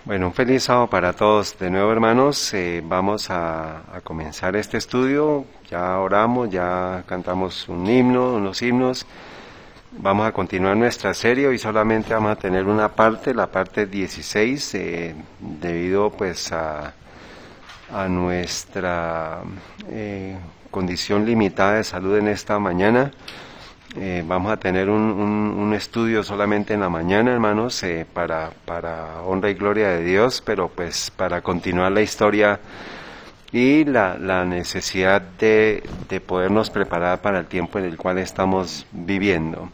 Bueno, un feliz sábado para todos. De nuevo, hermanos, vamos a comenzar este estudio. Ya oramos, ya cantamos un himno, unos himnos. Vamos a continuar nuestra serie. Hoy solamente vamos a tener una parte, la parte 16, debido pues a nuestra condición limitada de salud en esta mañana. Vamos a tener un estudio solamente en la mañana, hermanos, para honra y gloria de Dios, pero pues para continuar la historia y la necesidad de podernos preparar para el tiempo en el cual estamos viviendo.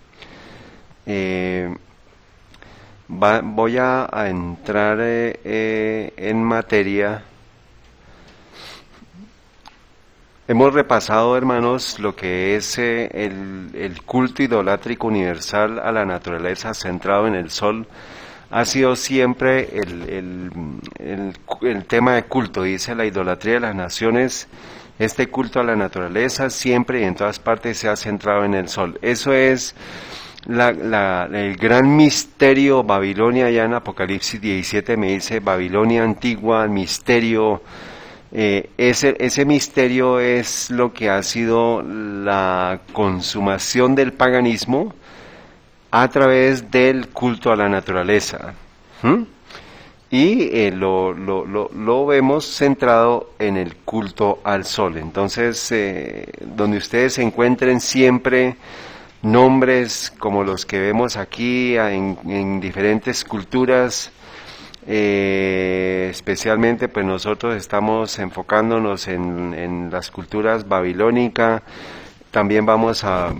Voy a entrar en materia. Hemos repasado, hermanos, lo que es el culto idolátrico universal a la naturaleza centrado en el sol. Ha sido siempre el tema de culto, dice la idolatría de las naciones. Este culto a la naturaleza siempre y en todas partes se ha centrado en el sol. Eso es el gran misterio Babilonia. Ya en Apocalipsis 17 me dice Babilonia antigua, misterio. Ese misterio es lo que ha sido la consumación del paganismo a través del culto a la naturaleza. Y lo vemos centrado en el culto al sol. Entonces, donde ustedes encuentren siempre nombres como los que vemos aquí en diferentes culturas, especialmente pues nosotros estamos enfocándonos en las culturas babilónica. También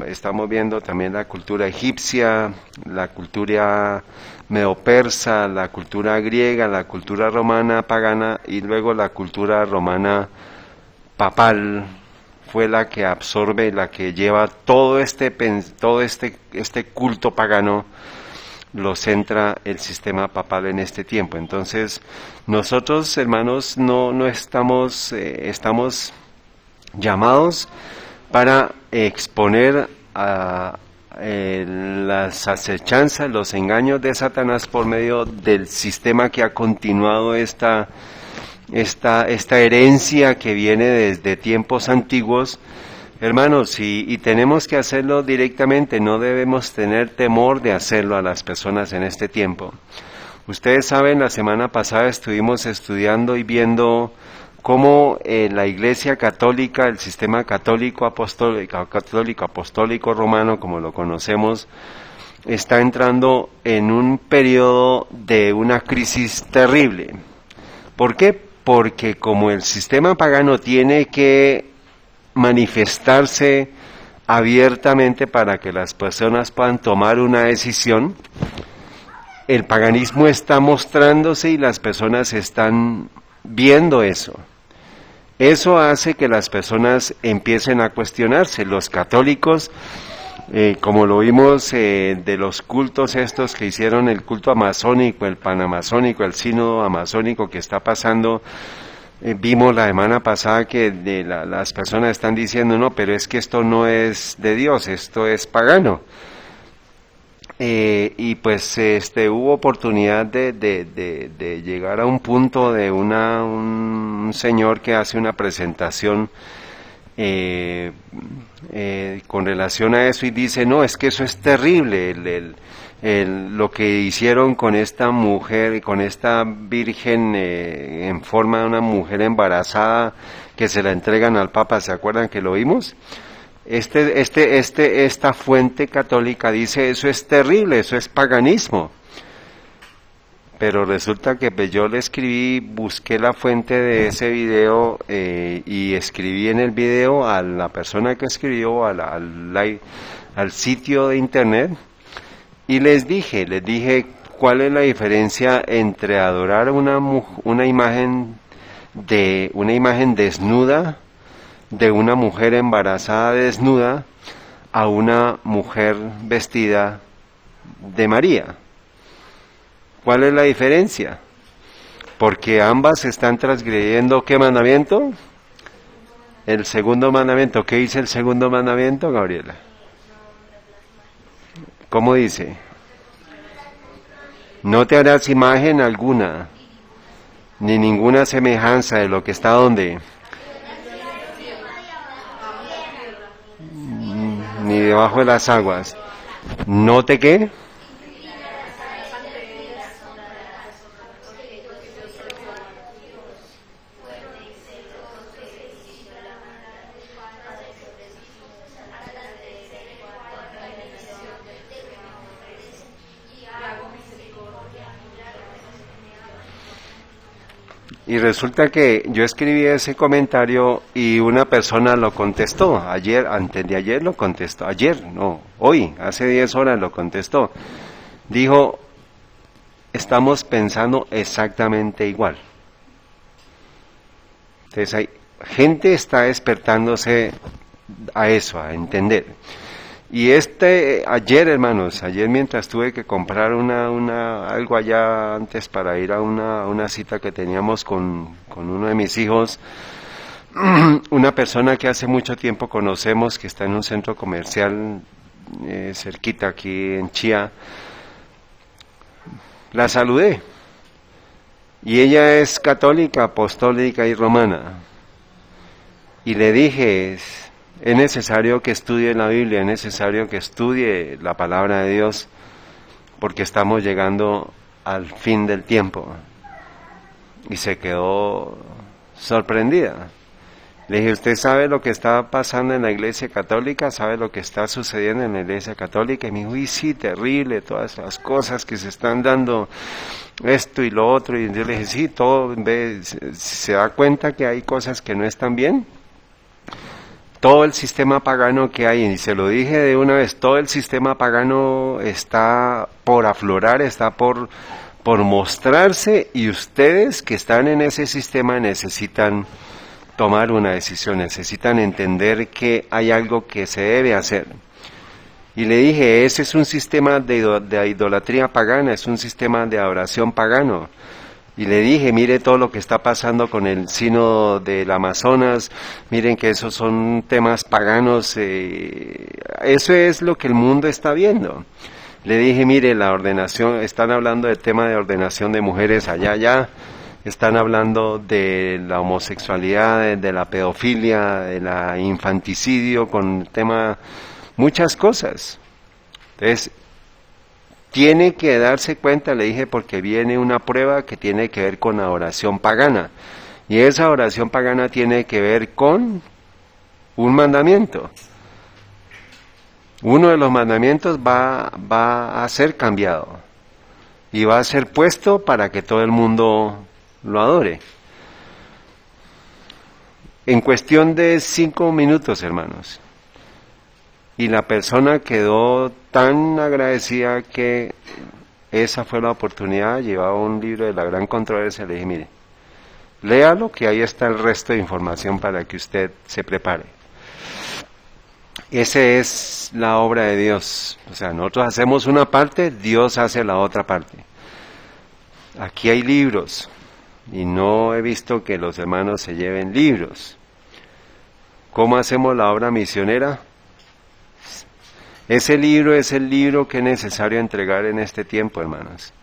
estamos viendo también la cultura egipcia, la cultura medo-persa, la cultura griega, la cultura romana pagana y luego la cultura romana papal fue la que absorbe, la que lleva todo este culto pagano. Lo centra el sistema papal en este tiempo. Entonces, nosotros, hermanos, no estamos llamados para exponer a las acechanzas, los engaños de Satanás por medio del sistema que ha continuado esta herencia que viene desde tiempos antiguos. Hermanos, y tenemos que hacerlo directamente, no debemos tener temor de hacerlo a las personas en este tiempo. Ustedes saben, la semana pasada estuvimos estudiando y viendo cómo la Iglesia Católica, el sistema católico apostólico romano, como lo conocemos, está entrando en un periodo de una crisis terrible. ¿Por qué? Porque como el sistema pagano tiene que manifestarse abiertamente para que las personas puedan tomar una decisión, el paganismo está mostrándose y las personas están viendo eso. Eso hace que las personas empiecen a cuestionarse. Los católicos, como lo vimos de los cultos estos que hicieron, el culto amazónico, el panamazónico, el sínodo amazónico que está pasando, vimos la semana pasada que las personas están diciendo, no, pero es que esto no es de Dios, esto es pagano. Y pues hubo oportunidad de llegar a un punto de un señor que hace una presentación con relación a eso y dice, no, es que eso es terrible, lo que hicieron con esta mujer, con esta virgen en forma de una mujer embarazada que se la entregan al Papa, ¿se acuerdan que lo vimos? Esta fuente católica dice, eso es terrible, eso es paganismo. Pero resulta que pues, yo le escribí, busqué la fuente de ese video y escribí en el video a la persona que escribió, al sitio de internet, y les dije cuál es la diferencia entre adorar una imagen desnuda, de una mujer embarazada desnuda, a una mujer vestida de María. ¿Cuál es la diferencia? Porque ambas están transgrediendo ¿qué mandamiento? El segundo mandamiento. ¿Qué dice el segundo mandamiento, Gabriela? ¿Cómo dice? No te harás imagen alguna ni ninguna semejanza de lo que está donde, ni debajo de las aguas. ¿Note qué? Y resulta que yo escribí ese comentario y una persona lo contestó, antes de ayer lo contestó, hoy, hace 10 horas lo contestó. Dijo, estamos pensando exactamente igual. Entonces gente está despertándose a eso, a entender. Y ayer, hermanos, mientras tuve que comprar algo allá antes para ir a una cita que teníamos con uno de mis hijos, una persona que hace mucho tiempo conocemos, que está en un centro comercial cerquita aquí en Chía, la saludé. Y ella es católica, apostólica y romana. Y le dije, es necesario que estudie la Biblia, es necesario que estudie la palabra de Dios, porque estamos llegando al fin del tiempo. Y se quedó sorprendida. Le dije, ¿usted sabe lo que está pasando en la iglesia católica? ¿Sabe lo que está sucediendo en la iglesia católica? Y me dijo, sí, terrible, todas las cosas que se están dando, esto y lo otro. Y yo le dije, sí, se da cuenta que hay cosas que no están bien. Todo el sistema pagano que hay, y se lo dije de una vez, todo el sistema pagano está por aflorar, está por mostrarse, y ustedes que están en ese sistema necesitan tomar una decisión, necesitan entender que hay algo que se debe hacer. Y le dije, ese es un sistema de idolatría pagana, es un sistema de adoración pagano. Y le dije, mire todo lo que está pasando con el sínodo del Amazonas, miren que esos son temas paganos, eso es lo que el mundo está viendo. Le dije, mire, la ordenación, están hablando del tema de ordenación de mujeres allá, están hablando de la homosexualidad, de la pedofilia, de la infanticidio, con el tema, muchas cosas. Entonces, tiene que darse cuenta, le dije, porque viene una prueba que tiene que ver con la oración pagana. Y esa oración pagana tiene que ver con un mandamiento. Uno de los mandamientos va a ser cambiado. Y va a ser puesto para que todo el mundo lo adore. En cuestión de 5 minutos, hermanos. Y la persona quedó tan agradecida que esa fue la oportunidad. Llevaba un libro de la gran controversia. Le dije, mire, léalo, que ahí está el resto de información para que usted se prepare. Esa es la obra de Dios. O sea, nosotros hacemos una parte, Dios hace la otra parte. Aquí hay libros, y no he visto que los hermanos se lleven libros. ¿Cómo hacemos la obra misionera? Ese libro es el libro que es necesario entregar en este tiempo, hermanos.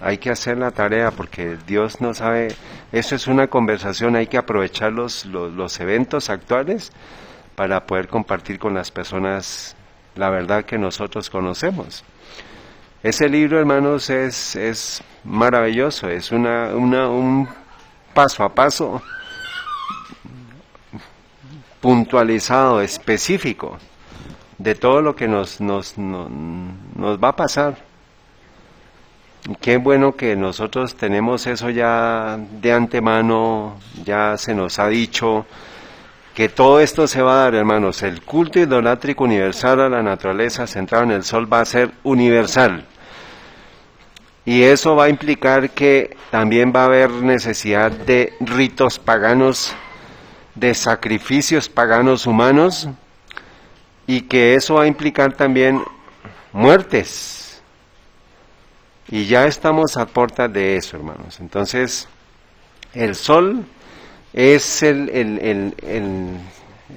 Hay que hacer la tarea, porque Dios no sabe, eso es una conversación, hay que aprovechar los eventos actuales para poder compartir con las personas la verdad que nosotros conocemos. Ese libro, hermanos, es maravilloso, es un paso a paso puntualizado, específico, de todo lo que nos va a pasar. Y qué bueno que nosotros tenemos eso ya de antemano, ya se nos ha dicho que todo esto se va a dar, hermanos. El culto idolátrico universal a la naturaleza centrado en el sol va a ser universal. Y eso va a implicar que también va a haber necesidad de ritos paganos, de sacrificios paganos humanos, y que eso va a implicar también muertes. Y ya estamos a puertas de eso, hermanos. Entonces, el sol es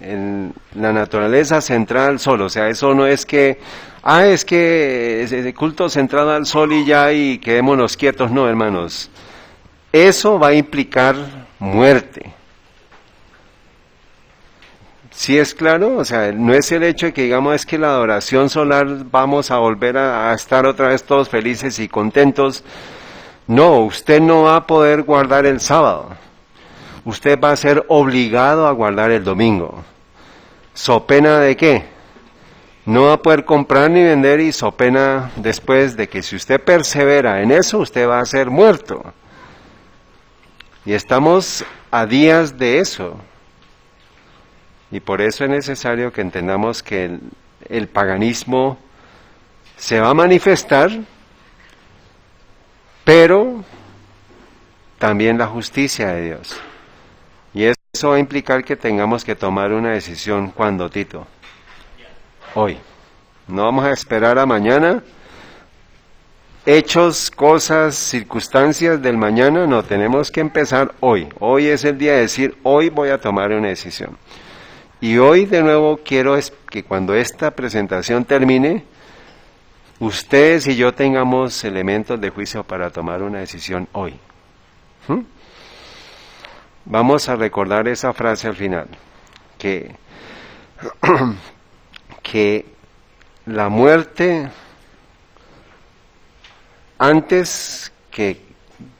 en la naturaleza centrada al sol, o sea, eso no es que, es que es culto centrado al sol y ya, y quedémonos quietos, no, hermanos. Eso va a implicar muerte. ¿Sí es claro? O sea, no es el hecho de que digamos es que la adoración solar vamos a volver a estar otra vez todos felices y contentos. No, usted no va a poder guardar el sábado. Usted va a ser obligado a guardar el domingo. ¿So pena de qué? No va a poder comprar ni vender, y so pena después de que si usted persevera en eso, usted va a ser muerto. Y estamos a días de eso. Y por eso es necesario que entendamos que el paganismo se va a manifestar, pero también la justicia de Dios. Y eso va a implicar que tengamos que tomar una decisión. ¿Cuándo, Tito? Hoy. No vamos a esperar a mañana. Hechos, cosas, circunstancias del mañana, no, tenemos que empezar hoy. Hoy es el día de decir, hoy voy a tomar una decisión. Y hoy de nuevo quiero es que cuando esta presentación termine, ustedes y yo tengamos elementos de juicio para tomar una decisión hoy. Vamos a recordar esa frase al final, que la muerte, antes que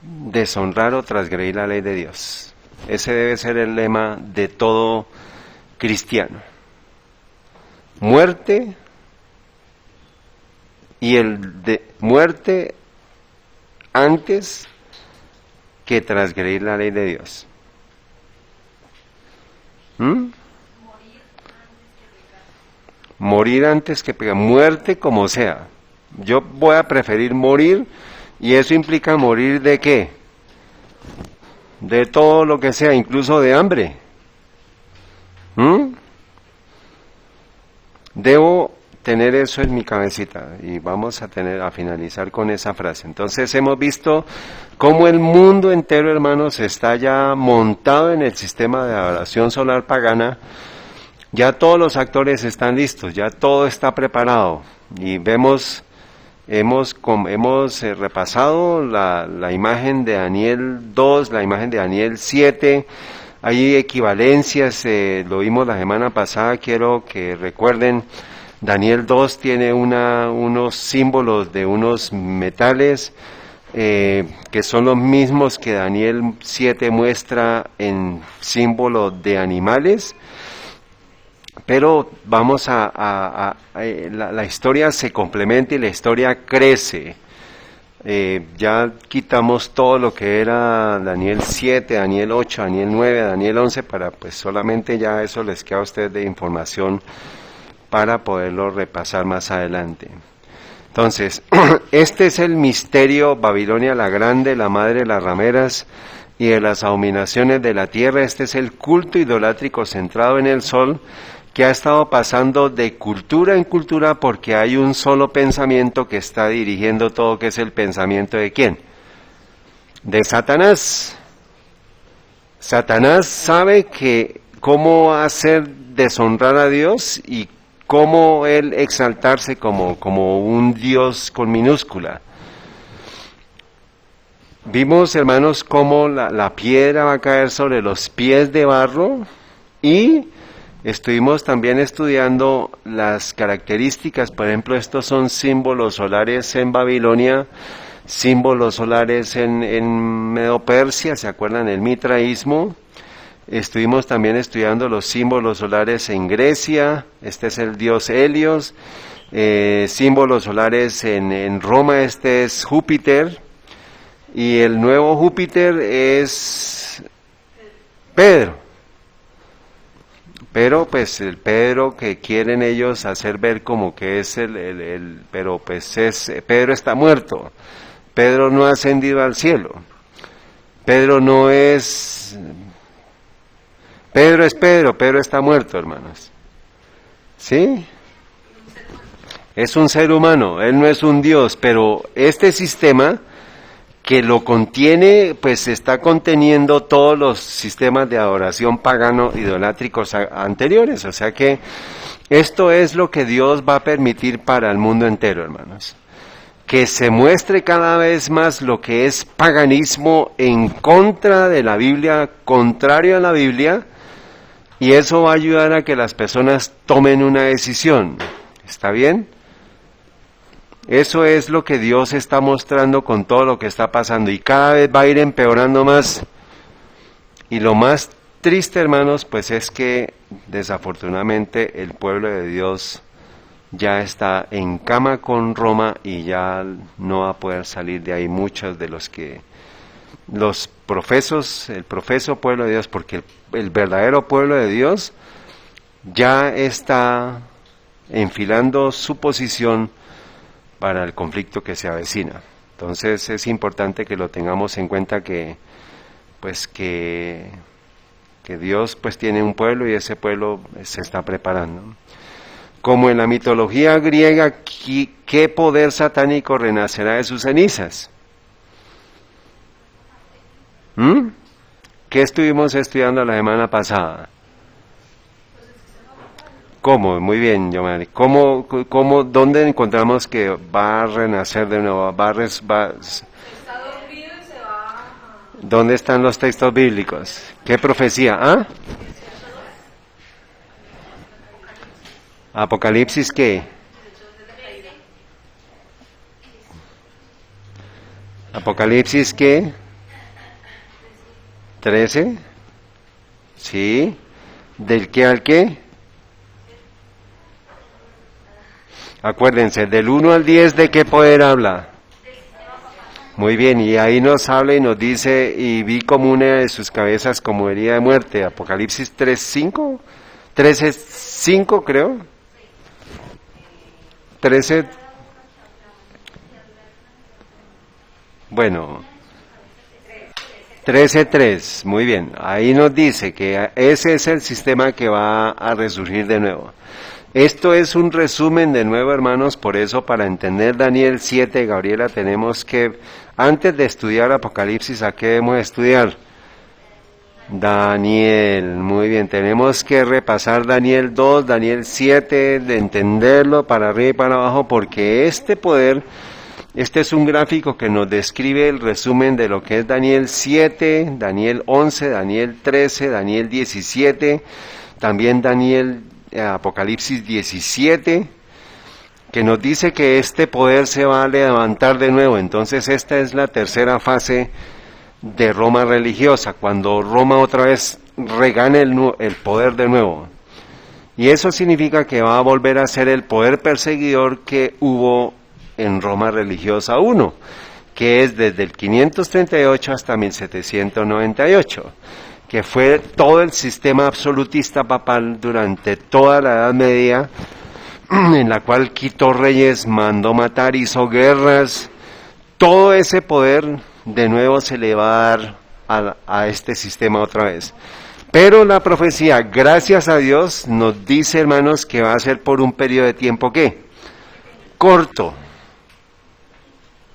deshonrar o transgredir la ley de Dios. Ese debe ser el lema de todo cristiano. Muerte, y el de muerte antes que transgredir la ley de Dios. Morir antes que pecar. Muerte como sea. Yo voy a preferir morir, y eso implica morir ¿de qué? De todo lo que sea, incluso de hambre. Debo tener eso en mi cabecita, y vamos a finalizar con esa frase. Entonces hemos visto cómo el mundo entero, hermanos, está ya montado en el sistema de adoración solar pagana. Ya todos los actores están listos, ya todo está preparado, y hemos repasado la imagen de Daniel 2, la imagen de Daniel 7, hay equivalencias, lo vimos la semana pasada, quiero que recuerden, Daniel 2 tiene unos símbolos de unos metales, que son los mismos que Daniel 7 muestra en símbolos de animales. Pero vamos la historia se complementa y la historia crece. Ya quitamos todo lo que era Daniel 7, Daniel 8, Daniel 9, Daniel 11, para pues solamente ya eso les queda a ustedes de información para poderlo repasar más adelante. Entonces, este es el misterio, Babilonia la Grande, la madre de las rameras y de las abominaciones de la tierra. Este es el culto idolátrico centrado en el sol, que ha estado pasando de cultura en cultura porque hay un solo pensamiento que está dirigiendo todo, que es el pensamiento ¿de quién? De Satanás. Satanás sabe que cómo hacer deshonrar a Dios y cómo él exaltarse como un Dios con minúscula. Vimos, hermanos, cómo la piedra va a caer sobre los pies de barro, y estuvimos también estudiando las características. Por ejemplo, estos son símbolos solares en Babilonia, símbolos solares en Medo-Persia, ¿se acuerdan? El mitraísmo. Estuvimos también estudiando los símbolos solares en Grecia, este es el dios Helios. Símbolos solares en Roma, este es Júpiter, y el nuevo Júpiter es Pedro. Pero pues el Pedro que quieren ellos hacer ver como que es pero pues Pedro está muerto. Pedro no ha ascendido al cielo. Pedro no es... Pedro es Pedro, Pedro está muerto, hermanos. ¿Sí? Es un ser humano, él no es un Dios, pero este sistema que lo contiene, pues está conteniendo todos los sistemas de adoración pagano idolátricos anteriores. O sea que esto es lo que Dios va a permitir para el mundo entero, hermanos. Que se muestre cada vez más lo que es paganismo en contra de la Biblia, contrario a la Biblia, y eso va a ayudar a que las personas tomen una decisión. ¿Está bien? Eso es lo que Dios está mostrando con todo lo que está pasando y cada vez va a ir empeorando más. Y lo más triste, hermanos, pues es que desafortunadamente el pueblo de Dios ya está en cama con Roma y ya no va a poder salir de ahí muchos de los profesos, el profeso pueblo de Dios, porque el verdadero pueblo de Dios ya está enfilando su posición para el conflicto que se avecina. Entonces es importante que lo tengamos en cuenta que Dios pues tiene un pueblo y ese pueblo se está preparando. Como en la mitología griega, ¿qué poder satánico renacerá de sus cenizas? ¿Qué estuvimos estudiando la semana pasada? ¿Cómo? Muy bien, Yomari. ¿Dónde encontramos que va a renacer de nuevo? Está dormido y se va. ¿Dónde están los textos bíblicos? ¿Qué profecía? ¿Ah? ¿Apocalipsis qué? ¿Apocalipsis qué? ¿13? ¿Sí? ¿Del qué al qué? Acuérdense, del 1 al 10, ¿de qué poder habla? Muy bien, y ahí nos habla y nos dice, y vi como una de sus cabezas como herida de muerte. Apocalipsis 3:5, 13:5 creo. 13. Bueno, 13:3, muy bien. Ahí nos dice que ese es el sistema que va a resurgir de nuevo. Esto es un resumen de nuevo, hermanos, por eso para entender Daniel 7, Gabriela, tenemos que, antes de estudiar Apocalipsis, ¿a qué debemos estudiar? Daniel, muy bien, tenemos que repasar Daniel 2, Daniel 7, de entenderlo para arriba y para abajo, porque este poder, este es un gráfico que nos describe el resumen de lo que es Daniel 7, Daniel 11, Daniel 13, Daniel 17, también Apocalipsis 17, que nos dice que este poder se va a levantar de nuevo. Entonces esta es la tercera fase de Roma religiosa, cuando Roma otra vez regane el poder de nuevo. Y eso significa que va a volver a ser el poder perseguidor que hubo en Roma religiosa 1, que es desde el 538 hasta 1798. Que fue todo el sistema absolutista papal durante toda la Edad Media, en la cual quitó reyes, mandó matar, hizo guerras. Todo ese poder de nuevo se le va a dar a este sistema otra vez. Pero la profecía, gracias a Dios, nos dice, hermanos, que va a ser por un periodo de tiempo, ¿qué? Corto.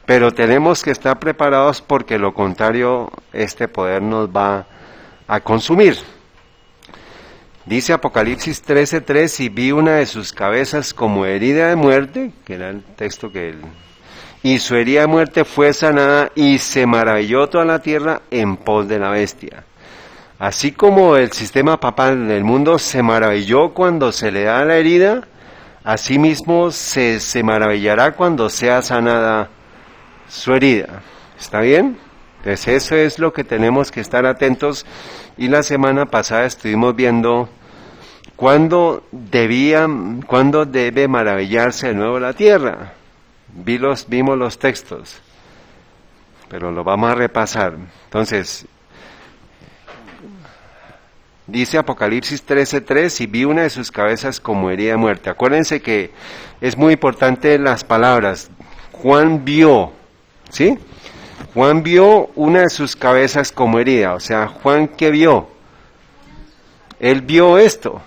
Pero tenemos que estar preparados porque lo contrario, este poder nos va a consumir. Dice Apocalipsis 13:3, y vi una de sus cabezas como herida de muerte, que era el texto y su herida de muerte fue sanada y se maravilló toda la tierra en pos de la bestia. Así como el sistema papal del mundo se maravilló cuando se le da la herida, asimismo se maravillará cuando sea sanada su herida. ¿Está bien? Entonces eso es lo que tenemos que estar atentos, y la semana pasada estuvimos viendo cuándo debe maravillarse de nuevo la tierra. Vimos los textos, pero lo vamos a repasar. Entonces, dice Apocalipsis 13:3, y vi una de sus cabezas como herida de muerte. Acuérdense que es muy importante las palabras. Juan vio, ¿sí? Juan vio una de sus cabezas como herida. O sea, Juan, ¿qué vio? Él vio esto.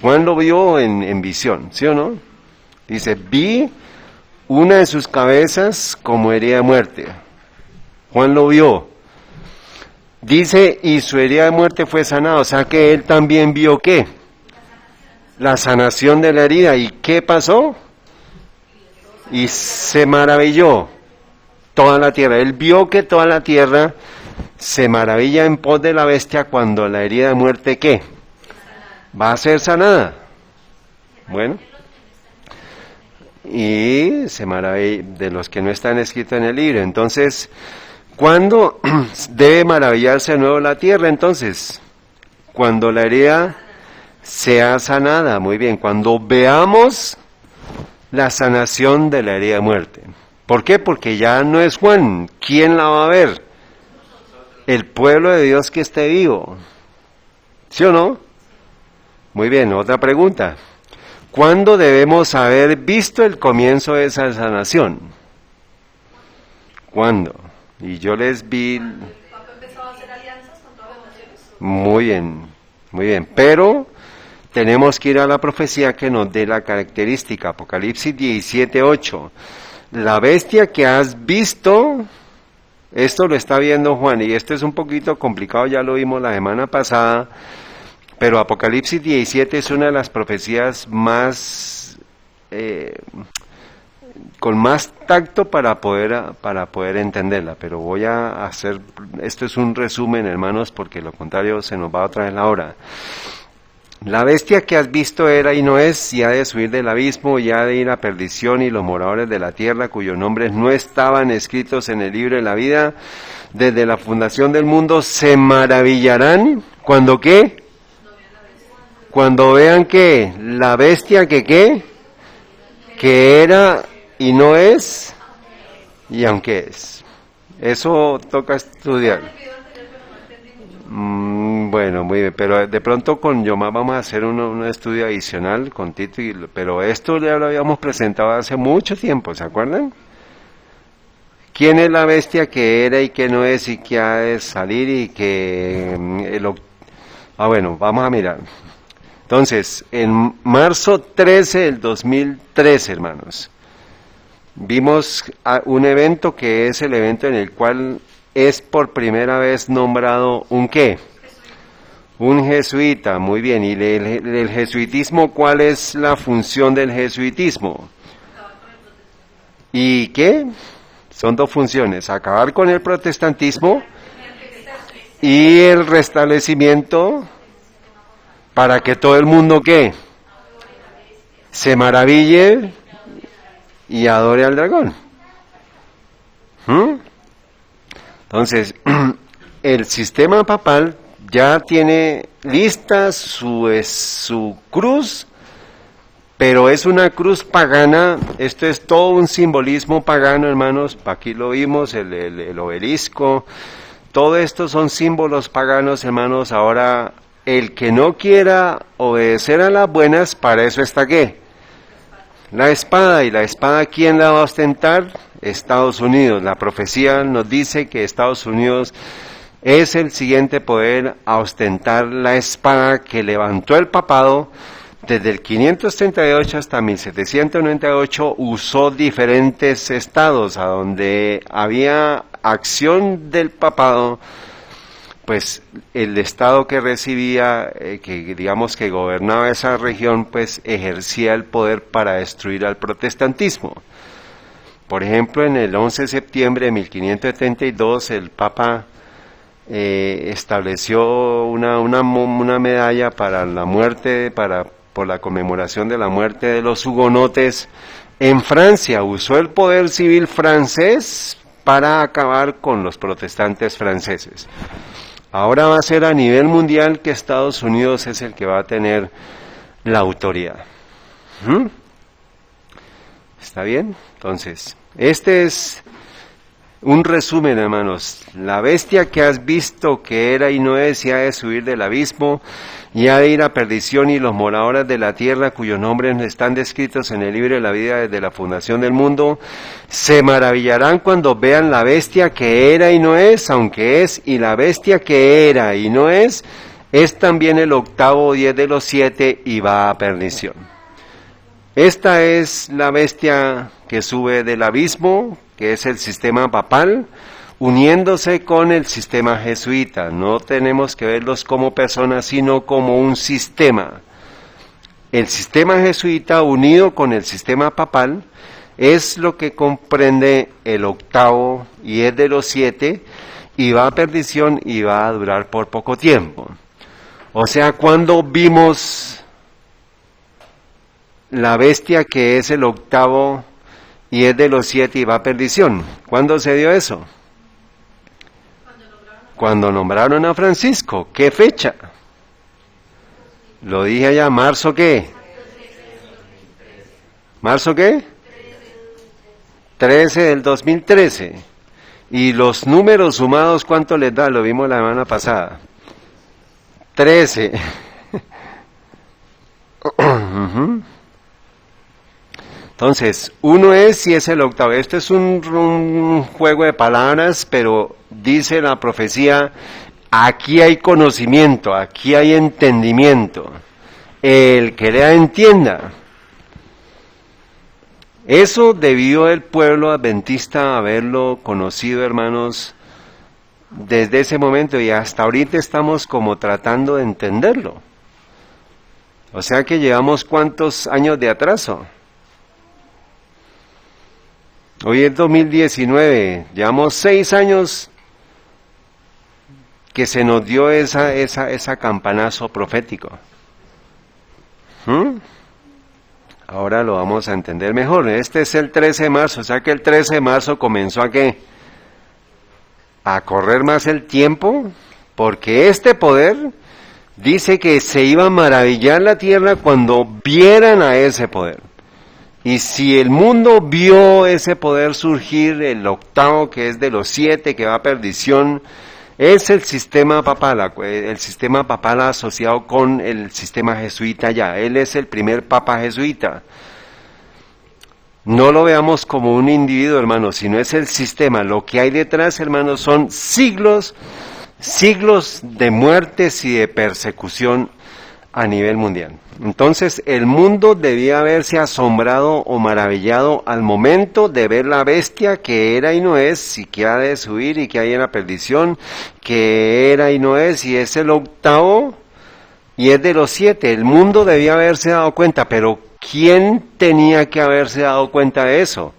Juan lo vio en visión, ¿sí o no? Dice, vi una de sus cabezas como herida de muerte. Juan lo vio. Dice, y su herida de muerte fue sanada, o sea que él también vio ¿qué? La sanación de la herida. ¿Y qué pasó? Y se maravilló toda la tierra. Él vio que toda la tierra se maravilla en pos de la bestia cuando la herida de muerte ¿qué? Va a ser sanada. Bueno. Y se maravilla de los que no están escritos en el libro. Entonces, ¿cuándo debe maravillarse de nuevo la tierra? Entonces, cuando la herida sea sanada. Muy bien, cuando veamos la sanación de la herida de muerte. ¿Por qué? Porque ya no es Juan. ¿Quién la va a ver? El pueblo de Dios que esté vivo. ¿Sí o no? Muy bien, otra pregunta. ¿Cuándo debemos haber visto el comienzo de esa sanación? ¿Cuándo? Y yo les vi... Papa empezó a hacer alianzas con todas las naciones. Muy bien, muy bien. Pero tenemos que ir a la profecía que nos dé la característica. Apocalipsis 17:8. La bestia que has visto, esto lo está viendo Juan, y esto es un poquito complicado, ya lo vimos la semana pasada, pero Apocalipsis 17 es una de las profecías más, con más tacto para poder entenderla, pero voy a hacer, esto es un resumen, hermanos, porque lo contrario se nos va otra vez la hora. La bestia que has visto era y no es, y ha de subir del abismo, y ha de ir a perdición, y los moradores de la tierra, cuyos nombres no estaban escritos en el libro de la vida, desde la fundación del mundo, se maravillarán, ¿cuando qué? Cuando vean que la bestia que qué, que era y no es, y aunque es. Eso toca estudiar. Bueno, muy bien, pero de pronto con Yomar vamos a hacer un estudio adicional con Tito, pero esto ya lo habíamos presentado hace mucho tiempo, ¿se acuerdan? ¿Quién es la bestia que era y que no es y que ha de salir y que... bueno, vamos a mirar. Entonces, en marzo 13 del 2013, hermanos, vimos un evento que es el evento en el cual es por primera vez nombrado un ¿qué? Un jesuita, muy bien. ¿Y el jesuitismo, cuál es la función del jesuitismo? ¿Y qué? Son dos funciones, acabar con el protestantismo y el restablecimiento para que todo el mundo ¿qué? Se maraville y adore al dragón. Entonces, el sistema papal ya tiene lista su cruz, pero es una cruz pagana. Esto es todo un simbolismo pagano, hermanos. Aquí lo vimos, el obelisco. Todo esto son símbolos paganos, hermanos. Ahora, el que no quiera obedecer a las buenas, para eso está ¿qué? La espada. ¿Y la espada quién la va a ostentar? Estados Unidos. La profecía nos dice que Estados Unidos es el siguiente poder a ostentar la espada que levantó el papado. Desde el 538 hasta 1798 usó diferentes estados a donde había acción del papado, pues el estado que recibía, que digamos que gobernaba esa región, pues ejercía el poder para destruir al protestantismo. Por ejemplo, en el 11 de septiembre de 1572 el Papa estableció una medalla para la muerte, por la conmemoración de la muerte de los hugonotes en Francia. Usó el poder civil francés para acabar con los protestantes franceses. Ahora va a ser a nivel mundial que Estados Unidos es el que va a tener la autoridad. ¿Está bien? Entonces, este es un resumen, hermanos. La bestia que has visto que era y no es, y ha de subir del abismo, y ha de ir a perdición, y los moradores de la tierra, cuyos nombres están descritos en el libro de la vida desde la fundación del mundo, se maravillarán cuando vean la bestia que era y no es, aunque es, y la bestia que era y no es también el octavo 10 de los 7 y va a perdición. Esta es la bestia que sube del abismo, que es el sistema papal, uniéndose con el sistema jesuita. No tenemos que verlos como personas, sino como un sistema. El sistema jesuita unido con el sistema papal es lo que comprende el octavo y es de los 7 y va a perdición y va a durar por poco tiempo. O sea, cuando vimos la bestia que es el octavo y es de los 7 y va a perdición, ¿cuándo se dio eso? Cuando nombraron a Francisco. ¿Qué fecha? Lo dije allá, ¿marzo qué? ¿Marzo qué? 13 del 2013. Y los números sumados, ¿cuánto les da? Lo vimos la semana pasada. 13. Entonces, uno es y es el octavo. Esto es un juego de palabras, pero dice la profecía, aquí hay conocimiento, aquí hay entendimiento. El que lea entienda. Eso debió el pueblo adventista haberlo conocido, hermanos, desde ese momento y hasta ahorita estamos como tratando de entenderlo. O sea que llevamos ¿cuántos años de atraso? Hoy es 2019, llevamos 6 años que se nos dio esa campanazo profético. Ahora lo vamos a entender mejor. Este es el 13 de marzo, o sea que el 13 de marzo comenzó ¿a qué? A correr más el tiempo, porque este poder dice que se iba a maravillar la tierra cuando vieran a ese poder. Y si el mundo vio ese poder surgir, el octavo que es de los 7 que va a perdición, es el sistema papal asociado con el sistema jesuita ya. Él es el primer papa jesuita. No lo veamos como un individuo, hermanos, sino es el sistema. Lo que hay detrás, hermanos, son siglos de muertes y de persecución a nivel mundial. Entonces, el mundo debía haberse asombrado o maravillado al momento de ver la bestia que era y no es, y que ha de subir y que hay en la perdición, que era y no es, y es el octavo, y es de los 7. El mundo debía haberse dado cuenta, pero ¿quién tenía que haberse dado cuenta de eso?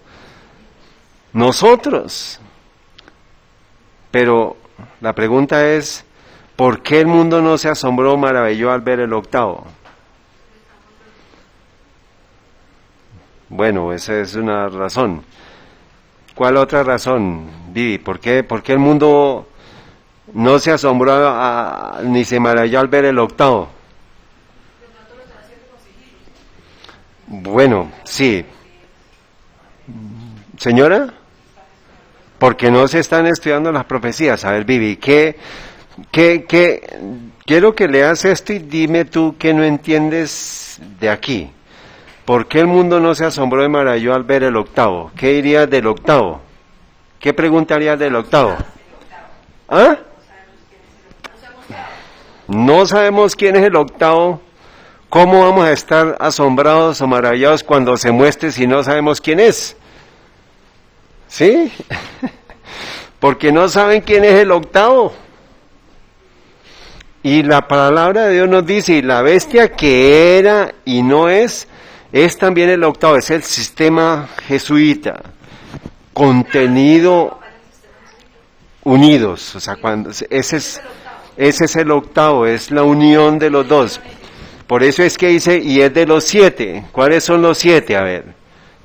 Nosotros. Pero la pregunta es, ¿por qué el mundo no se asombró o maravilló al ver el octavo? Bueno, esa es una razón. ¿Cuál otra razón, Vivi? ¿Por qué el mundo no se asombró ni se maravilló al ver el octavo? Bueno, sí. ¿Señora? Porque no se están estudiando las profecías. A ver, Vivi, quiero que leas esto y dime tú qué no entiendes de aquí. ¿Por qué el mundo no se asombró y maravilló al ver el octavo? ¿Qué dirías del octavo? ¿Qué preguntarías del octavo? ¿Ah? No sabemos quién es el octavo. ¿Cómo vamos a estar asombrados o maravillados cuando se muestre si no sabemos quién es? ¿Sí? Porque no saben quién es el octavo. Y la palabra de Dios nos dice, y la bestia que era y no es también el octavo, es el sistema jesuita, contenido unidos, o sea, ese es el octavo, es la unión de los dos. Por eso es que dice, y es de los 7. ¿Cuáles son los 7? A ver,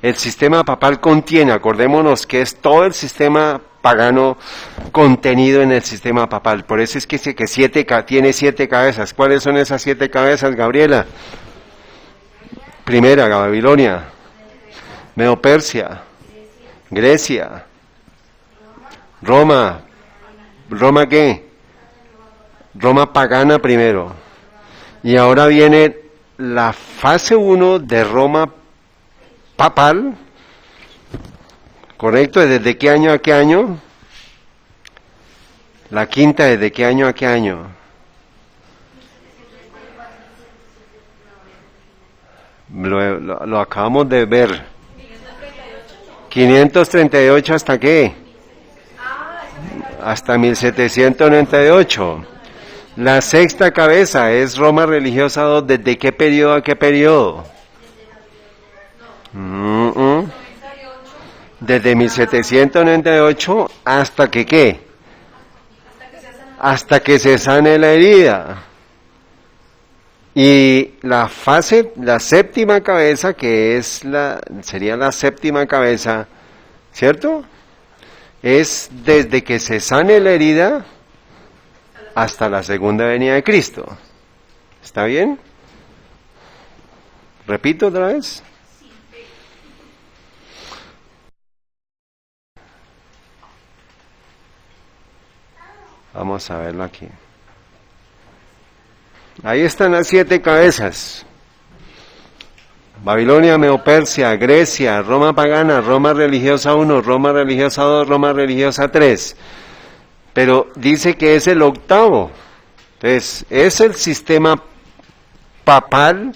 el sistema papal contiene, acordémonos que es todo el sistema pagano contenido en el sistema papal. Por eso es que dice que tiene 7 cabezas. ¿Cuáles son esas 7 cabezas, Gabriela? Primera, Babilonia, Medo-Persia, Grecia, Roma. ¿Roma qué? Roma pagana primero. Y ahora viene la fase 1 de Roma papal. ¿Correcto? ¿Desde qué año a qué año? La quinta, ¿desde qué año a qué año? Lo acabamos de ver. 538 hasta qué? hasta 1798. La sexta cabeza es Roma Religiosa II. ¿Desde qué periodo a qué periodo? Desde 1798 hasta que ¿qué? Hasta que se sane la herida. Y la séptima cabeza, que es sería la séptima cabeza, ¿cierto? Es desde que se sane la herida hasta la segunda venida de Cristo. ¿Está bien? ¿Repito otra vez? Vamos a verlo aquí. Ahí están las 7 cabezas. Babilonia, Medo-Persia, Grecia, Roma pagana, Roma religiosa 1, Roma religiosa 2, Roma religiosa 3. Pero dice que es el octavo. Entonces, es el sistema papal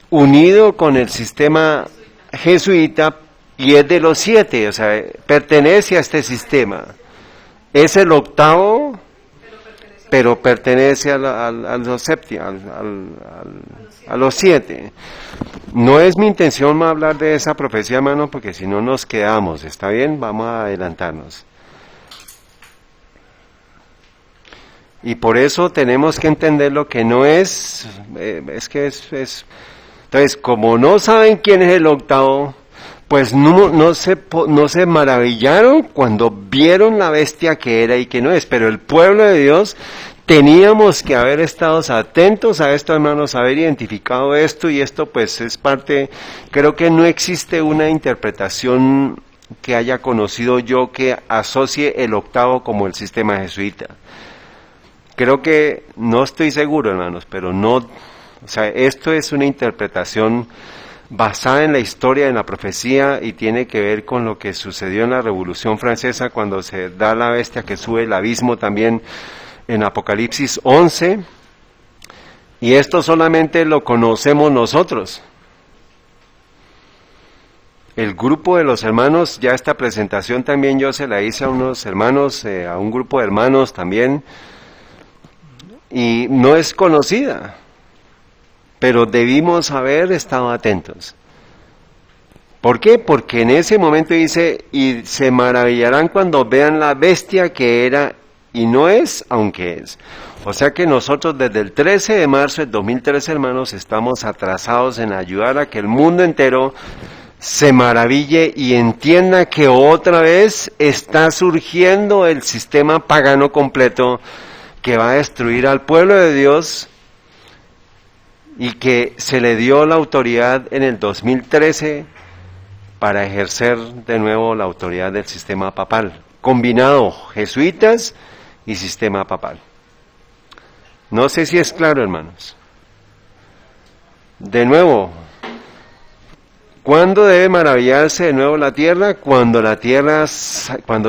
unido con el sistema jesuita y es de los 7, o sea, pertenece a este sistema. Es el octavo, pero pertenece a los 7. No es mi intención hablar de esa profecía, hermano, porque si no nos quedamos, ¿está bien? Vamos a adelantarnos. Y por eso tenemos que entender lo que no es, entonces, como no saben quién es el octavo, pues no se maravillaron cuando vieron la bestia que era y que no es, pero el pueblo de Dios teníamos que haber estado atentos a esto, hermanos, haber identificado esto, y esto pues es parte, creo que no existe una interpretación que haya conocido yo que asocie el octavo como el sistema jesuita. Creo que, no estoy seguro, hermanos, pero no, o sea, esto es una interpretación basada en la historia, en la profecía, y tiene que ver con lo que sucedió en la Revolución Francesa cuando se da la bestia que sube el abismo también en Apocalipsis 11, y esto solamente lo conocemos nosotros. El grupo de los hermanos, ya esta presentación también yo se la hice a unos hermanos, a un grupo de hermanos también, y no es conocida, pero debimos haber estado atentos. ¿Por qué? Porque en ese momento dice, y se maravillarán cuando vean la bestia que era y no es, aunque es. O sea que nosotros desde el 13 de marzo del 2013, hermanos, estamos atrasados en ayudar a que el mundo entero se maraville y entienda que otra vez está surgiendo el sistema pagano completo que va a destruir al pueblo de Dios, y que se le dio la autoridad en el 2013 para ejercer de nuevo la autoridad del sistema papal, combinado jesuitas y sistema papal. No sé si es claro, hermanos. De nuevo, ¿cuándo debe maravillarse de nuevo la tierra? Cuando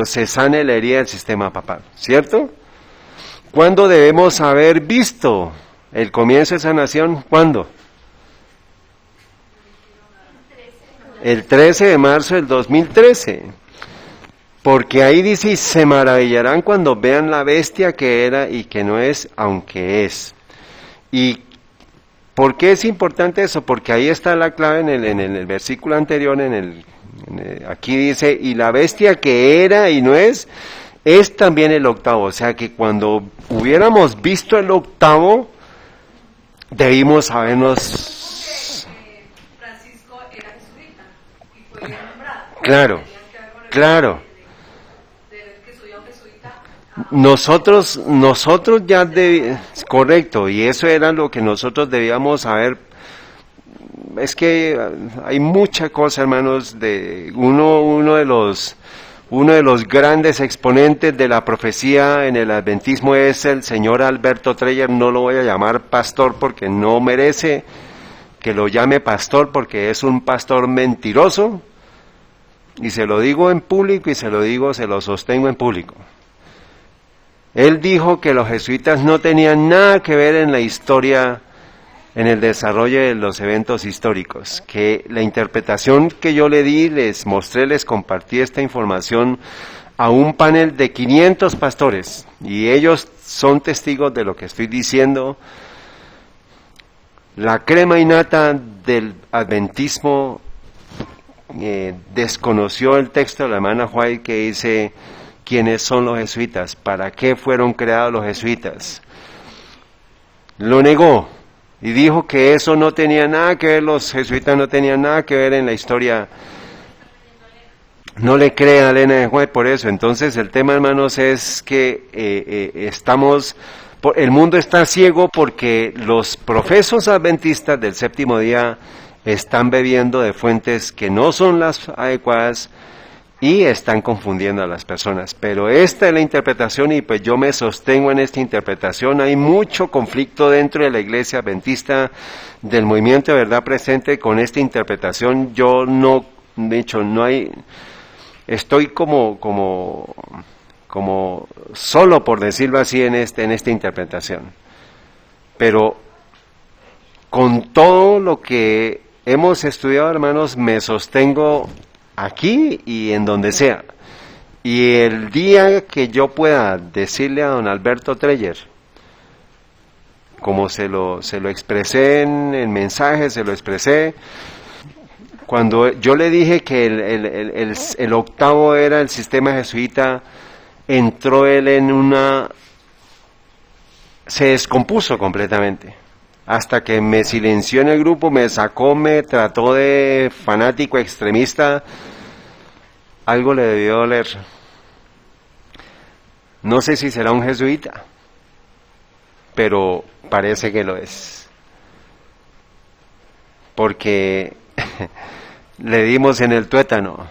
se sane la herida del sistema papal, ¿cierto? ¿Cuándo debemos haber visto el comienzo de esa nación? ¿Cuándo? El 13 de marzo del 2013. Porque ahí dice, y se maravillarán cuando vean la bestia que era y que no es, aunque es. ¿Y por qué es importante eso? Porque ahí está la clave en el versículo anterior, aquí dice, y la bestia que era y no es también el octavo. O sea que cuando hubiéramos visto el octavo, debimos habernos... Francisco era jesuita y fue nombrado. Claro, claro. De que soy un jesuita. Nosotros ya correcto, y eso era lo que nosotros debíamos haber. Es que hay mucha cosa, hermanos, de uno de los grandes exponentes de la profecía en el adventismo es el señor Alberto Dreyer. No lo voy a llamar pastor porque no merece que lo llame pastor, porque es un pastor mentiroso, y se lo digo en público y se lo sostengo en público. Él dijo que los jesuitas no tenían nada que ver en la historia, en el desarrollo de los eventos históricos, que la interpretación que yo le di, les mostré, les compartí esta información a un panel de 500 pastores, y ellos son testigos de lo que estoy diciendo. La crema innata del adventismo desconoció el texto de la hermana White que dice quiénes son los jesuitas, para qué fueron creados los jesuitas. Lo negó y dijo que eso no tenía nada que ver, los jesuitas no tenían nada que ver en la historia. No le cree a Elena de White por eso. Entonces el tema, hermanos, es que el mundo está ciego porque los profesos adventistas del séptimo día están bebiendo de fuentes que no son las adecuadas y están confundiendo a las personas. Pero esta es la interpretación y pues yo me sostengo en esta interpretación. Hay mucho conflicto dentro de la iglesia adventista del movimiento de verdad presente con esta interpretación. Yo no, de hecho, no hay... Estoy como solo, por decirlo así, en esta interpretación. Pero con todo lo que hemos estudiado, hermanos, me sostengo aquí y en donde sea. Y el día que yo pueda decirle a don Alberto Treyer, como se lo expresé en el mensaje, se lo expresé, cuando yo le dije que el octavo era el sistema jesuita, entró él se descompuso completamente, hasta que me silenció en el grupo, me sacó, me trató de fanático extremista. Algo le debió doler. No sé si será un jesuita, pero parece que lo es, porque le dimos en el tuétano.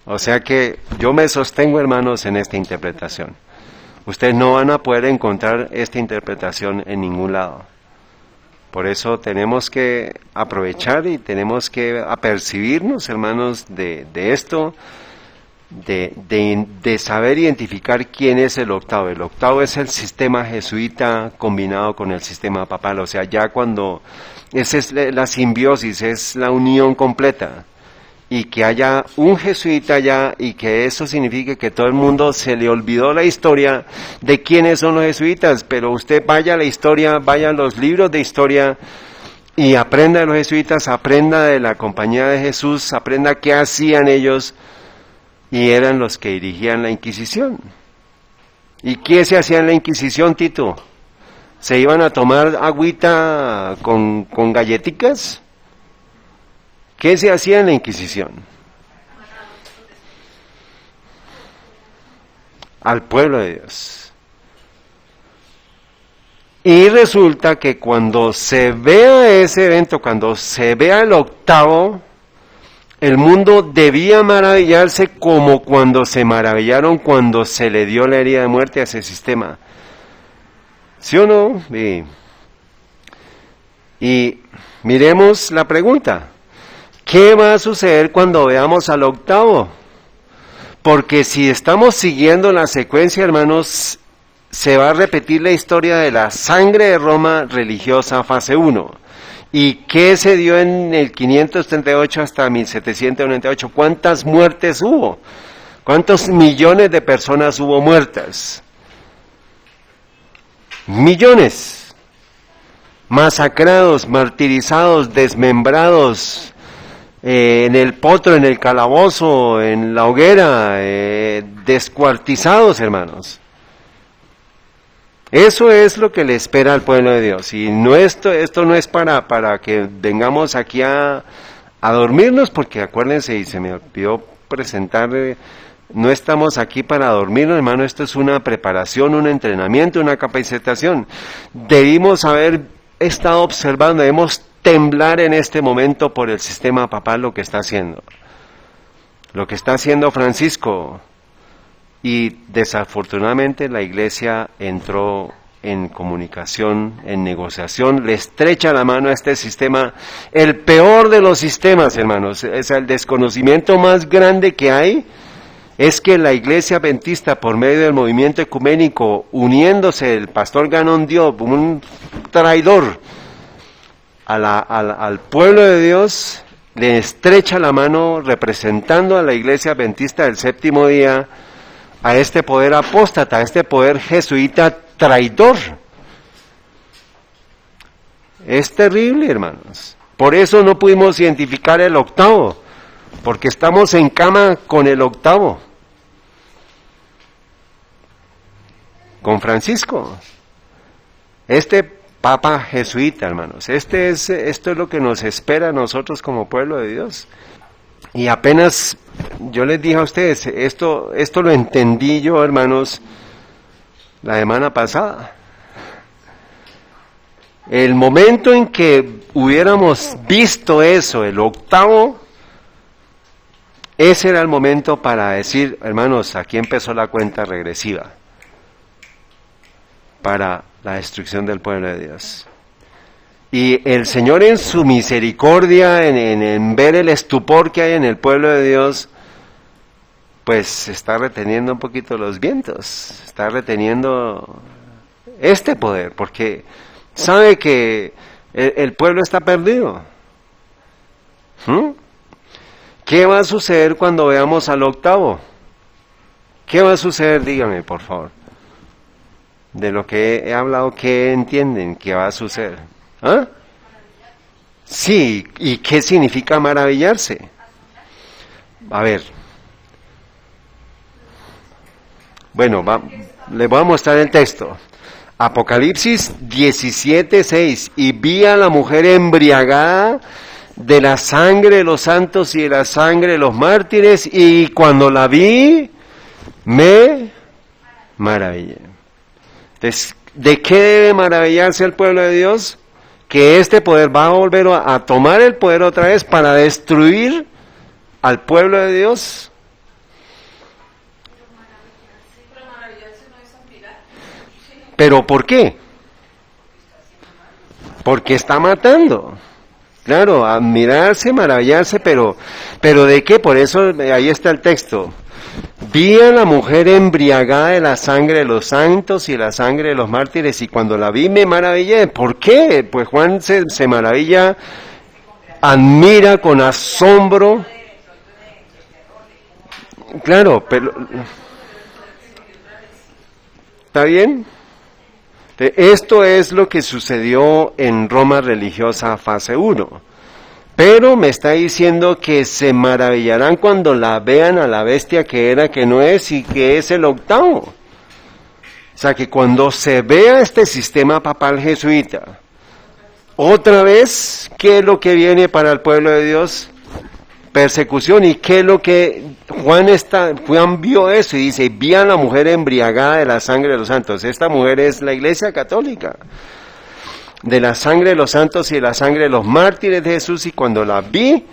O sea que yo me sostengo, hermanos, en esta interpretación. Ustedes no van a poder encontrar esta interpretación en ningún lado. Por eso tenemos que aprovechar y tenemos que apercibirnos, hermanos, de esto, de saber identificar quién es el octavo. El octavo es el sistema jesuita combinado con el sistema papal. O sea, ya cuando esa es la simbiosis, es la unión completa. Y que haya un jesuita allá y que eso signifique que todo el mundo se le olvidó la historia de quiénes son los jesuitas, pero usted vaya a la historia, vaya a los libros de historia y aprenda de los jesuitas, aprenda de la Compañía de Jesús, aprenda qué hacían ellos, y eran los que dirigían la Inquisición. ¿Y qué se hacía en la Inquisición, Tito? ¿Se iban a tomar agüita con galletitas? ¿Qué se hacía en la Inquisición? Al pueblo de Dios. Y resulta que cuando se vea ese evento, cuando se vea el octavo, el mundo debía maravillarse como cuando se maravillaron cuando se le dio la herida de muerte a ese sistema. ¿Sí o no? Y miremos la pregunta. ¿Qué va a suceder cuando veamos al octavo? Porque si estamos siguiendo la secuencia, hermanos, se va a repetir la historia de la sangre de Roma religiosa fase 1. ¿Y qué se dio en el 538 hasta 1798? ¿Cuántas muertes hubo? ¿Cuántos millones de personas hubo muertas? Millones. Masacrados, martirizados, desmembrados, en el potro, en el calabozo, en la hoguera, descuartizados, hermanos. Eso es lo que le espera al pueblo de Dios. Y no esto no es para que vengamos aquí a dormirnos, porque acuérdense, y se me olvidó presentar, no estamos aquí para dormirnos, hermano, esto es una preparación, un entrenamiento, una capacitación. Debimos haber estado observando, debemos temblar en este momento por el sistema papal, lo que está haciendo Francisco, y desafortunadamente la iglesia entró en comunicación, en negociación, le estrecha la mano a este sistema, el peor de los sistemas, hermanos. Es el desconocimiento más grande que hay, es que la iglesia adventista, por medio del movimiento ecuménico, uniéndose el pastor Ganón Diop, un traidor al pueblo de Dios, le estrecha la mano representando a la iglesia adventista del séptimo día a este poder apóstata, a este poder jesuita traidor. Es terrible, hermanos. Por eso no pudimos identificar el octavo, porque estamos en cama con el octavo, con Francisco, este Papa jesuita, hermanos. Esto es lo que nos espera a nosotros como pueblo de Dios. Y apenas yo les dije a ustedes, esto lo entendí yo, hermanos, la semana pasada. El momento en que hubiéramos visto eso, el octavo, ese era el momento para decir, hermanos, aquí empezó la cuenta regresiva para la destrucción del pueblo de Dios. Y el Señor en su misericordia, en ver el estupor que hay en el pueblo de Dios, pues está reteniendo un poquito los vientos, está reteniendo este poder, porque sabe que el pueblo está perdido. ¿Qué va a suceder cuando veamos al octavo? ¿Qué va a suceder? Dígame, por favor. De lo que he hablado, ¿qué entienden que va a suceder? ¿Ah? Sí, ¿y qué significa maravillarse? A ver. Bueno, les voy a mostrar el texto. Apocalipsis 17:6. Y vi a la mujer embriagada de la sangre de los santos y de la sangre de los mártires, y cuando la vi, me maravillé. Entonces, ¿de qué debe maravillarse el pueblo de Dios? Que este poder va a volver a tomar el poder otra vez para destruir al pueblo de Dios. ¿Pero por qué? Porque está matando. Claro, admirarse, maravillarse, pero ¿de qué? Por eso ahí está el texto. Vi a la mujer embriagada de la sangre de los santos y la sangre de los mártires, y cuando la vi me maravillé. ¿Por qué? Pues Juan se maravilla, admira con asombro. Claro, pero ¿está bien? Esto es lo que sucedió en Roma religiosa fase 1. Pero me está diciendo que se maravillarán cuando la vean a la bestia que era, que no es y que es el octavo. O sea que cuando se vea este sistema papal jesuita, otra vez, ¿qué es lo que viene para el pueblo de Dios? Persecución. ¿Y qué es lo que Juan vio eso y dice, vi a la mujer embriagada de la sangre de los santos? Esta mujer es la Iglesia Católica. De la sangre de los santos y de la sangre de los mártires de Jesús, y cuando la vi,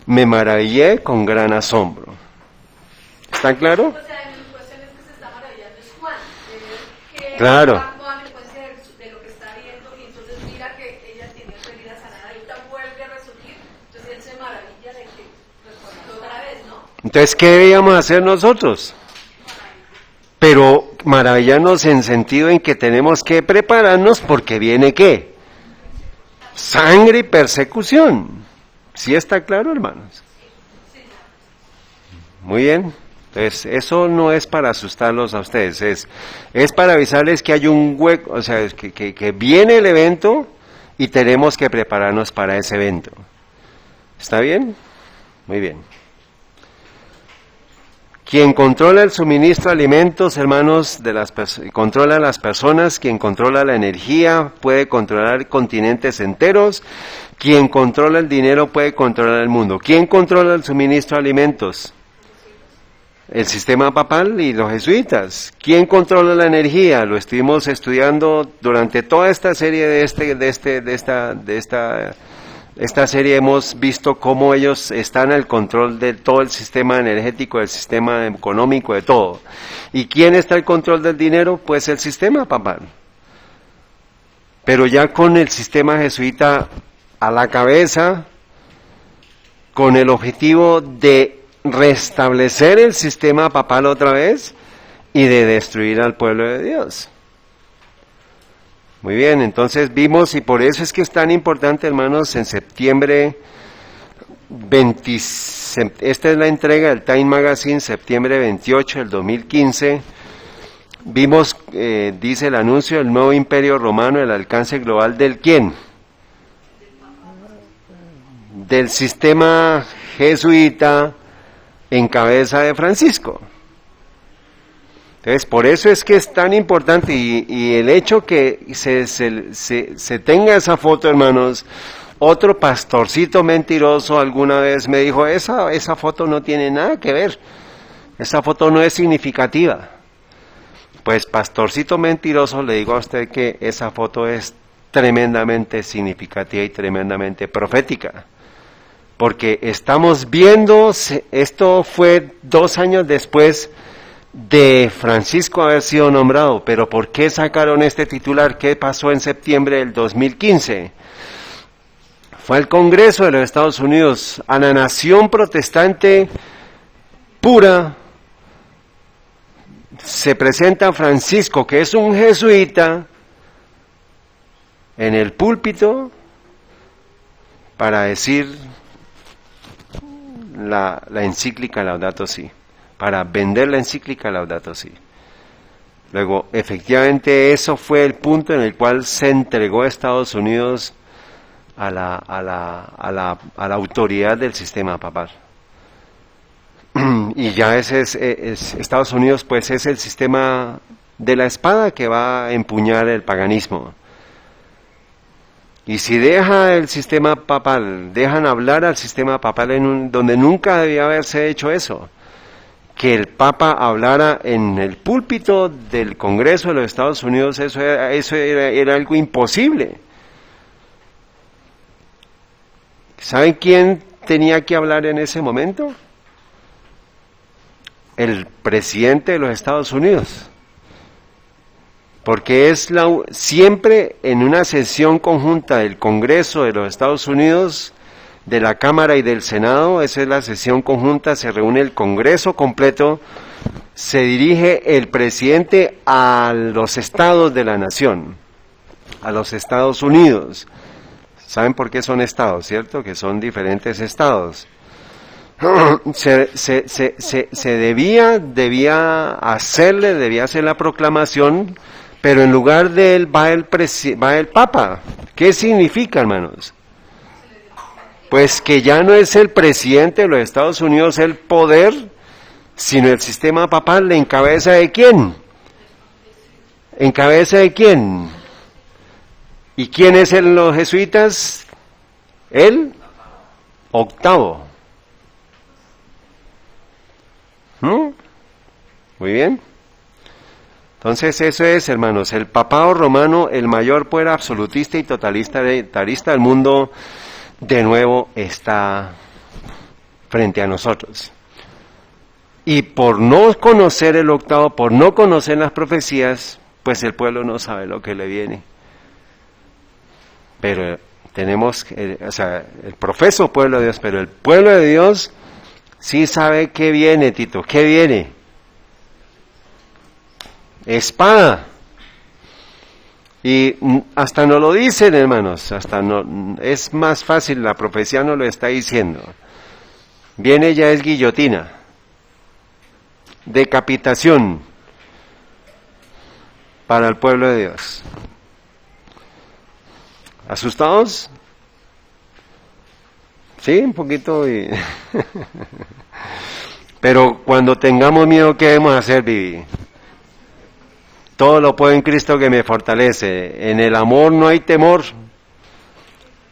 me maravillé con gran asombro. ¿Está claro? O sea, en la cuestión es que se está maravillando es Juan, de ver que Claro. Juan en consecuencia de lo que está viendo, y entonces mira que ella tenía su herida sanada y ahorita vuelve a resurgir, entonces él se maravilla de que resucitó otra vez, ¿no? Entonces, ¿qué debíamos hacer nosotros? Pero maravillarnos en sentido en que tenemos que prepararnos porque viene ¿qué? Sangre y persecución. ¿Sí está claro, hermanos? Muy bien. Entonces, eso no es para asustarlos a ustedes, es para avisarles que hay un hueco, o sea, que viene el evento y tenemos que prepararnos para ese evento. ¿Está bien? Muy bien. Quien controla el suministro de alimentos, hermanos, controla a las personas. Quien controla la energía puede controlar continentes enteros. Quien controla el dinero puede controlar el mundo. ¿Quién controla el suministro de alimentos? El sistema papal y los jesuitas. ¿Quién controla la energía? Lo estuvimos estudiando durante toda esta serie esta serie hemos visto cómo ellos están al control de todo el sistema energético, del sistema económico, de todo. ¿Y quién está al control del dinero? Pues el sistema papal. Pero ya con el sistema jesuita a la cabeza, con el objetivo de restablecer el sistema papal otra vez y de destruir al pueblo de Dios. Muy bien, entonces vimos, y por eso es que es tan importante, hermanos, en septiembre esta es la entrega del Time Magazine, septiembre 28 del 2015. Vimos, dice el anuncio, el nuevo imperio romano, el alcance global del ¿quién? Del sistema jesuita en cabeza de Francisco. Entonces, por eso es que es tan importante y el hecho que se tenga esa foto, hermanos. Otro pastorcito mentiroso alguna vez me dijo, esa foto no tiene nada que ver, esa foto no es significativa. Pues pastorcito mentiroso, le digo a usted que esa foto es tremendamente significativa y tremendamente profética. Porque estamos viendo, esto fue 2 años después de Francisco haber sido nombrado, pero ¿por qué sacaron este titular? ¿Qué pasó en septiembre del 2015? Fue al Congreso de los Estados Unidos, a la nación protestante pura, se presenta Francisco, que es un jesuita, en el púlpito para decir la encíclica Laudato Si, para vender la encíclica Laudato Si. Luego, efectivamente, eso fue el punto en el cual se entregó a Estados Unidos a la autoridad del sistema papal. Y ya ese es Estados Unidos, pues es el sistema de la espada que va a empuñar el paganismo. Y si deja el sistema papal, dejan hablar al sistema papal donde nunca debía haberse hecho eso, que el Papa hablara en el púlpito del Congreso de los Estados Unidos, eso era algo imposible. ¿Saben quién tenía que hablar en ese momento? El presidente de los Estados Unidos. Porque es siempre en una sesión conjunta del Congreso de los Estados Unidos, de la Cámara y del Senado, esa es la sesión conjunta, se reúne el Congreso completo, se dirige el presidente a los estados de la nación, a los Estados Unidos. ¿Saben por qué son estados, cierto? Que son diferentes estados. Debía hacer la proclamación, pero en lugar de él va el Papa. ¿Qué significa, hermanos? Pues que ya no es el presidente de los Estados Unidos el poder, sino el sistema papal en cabeza de ¿quién? ¿En cabeza de quién? ¿Y quién es los jesuitas? El 8º. Muy bien. Entonces eso es, hermanos, el papado romano, el mayor poder absolutista y totalitarista del mundo, de nuevo está frente a nosotros. Y por no conocer el 8º, por no conocer las profecías, pues el pueblo no sabe lo que le viene. Pero tenemos, el profeso pueblo de Dios, pero el pueblo de Dios sí sabe qué viene, Tito, qué viene. Espada. Y hasta no lo dicen, hermanos, es más fácil, la profecía no lo está diciendo. Viene ya es guillotina, decapitación para el pueblo de Dios. ¿Asustados? Sí, un poquito. Pero cuando tengamos miedo, ¿qué debemos hacer, Vivi? Todo lo puedo en Cristo que me fortalece. En el amor no hay temor.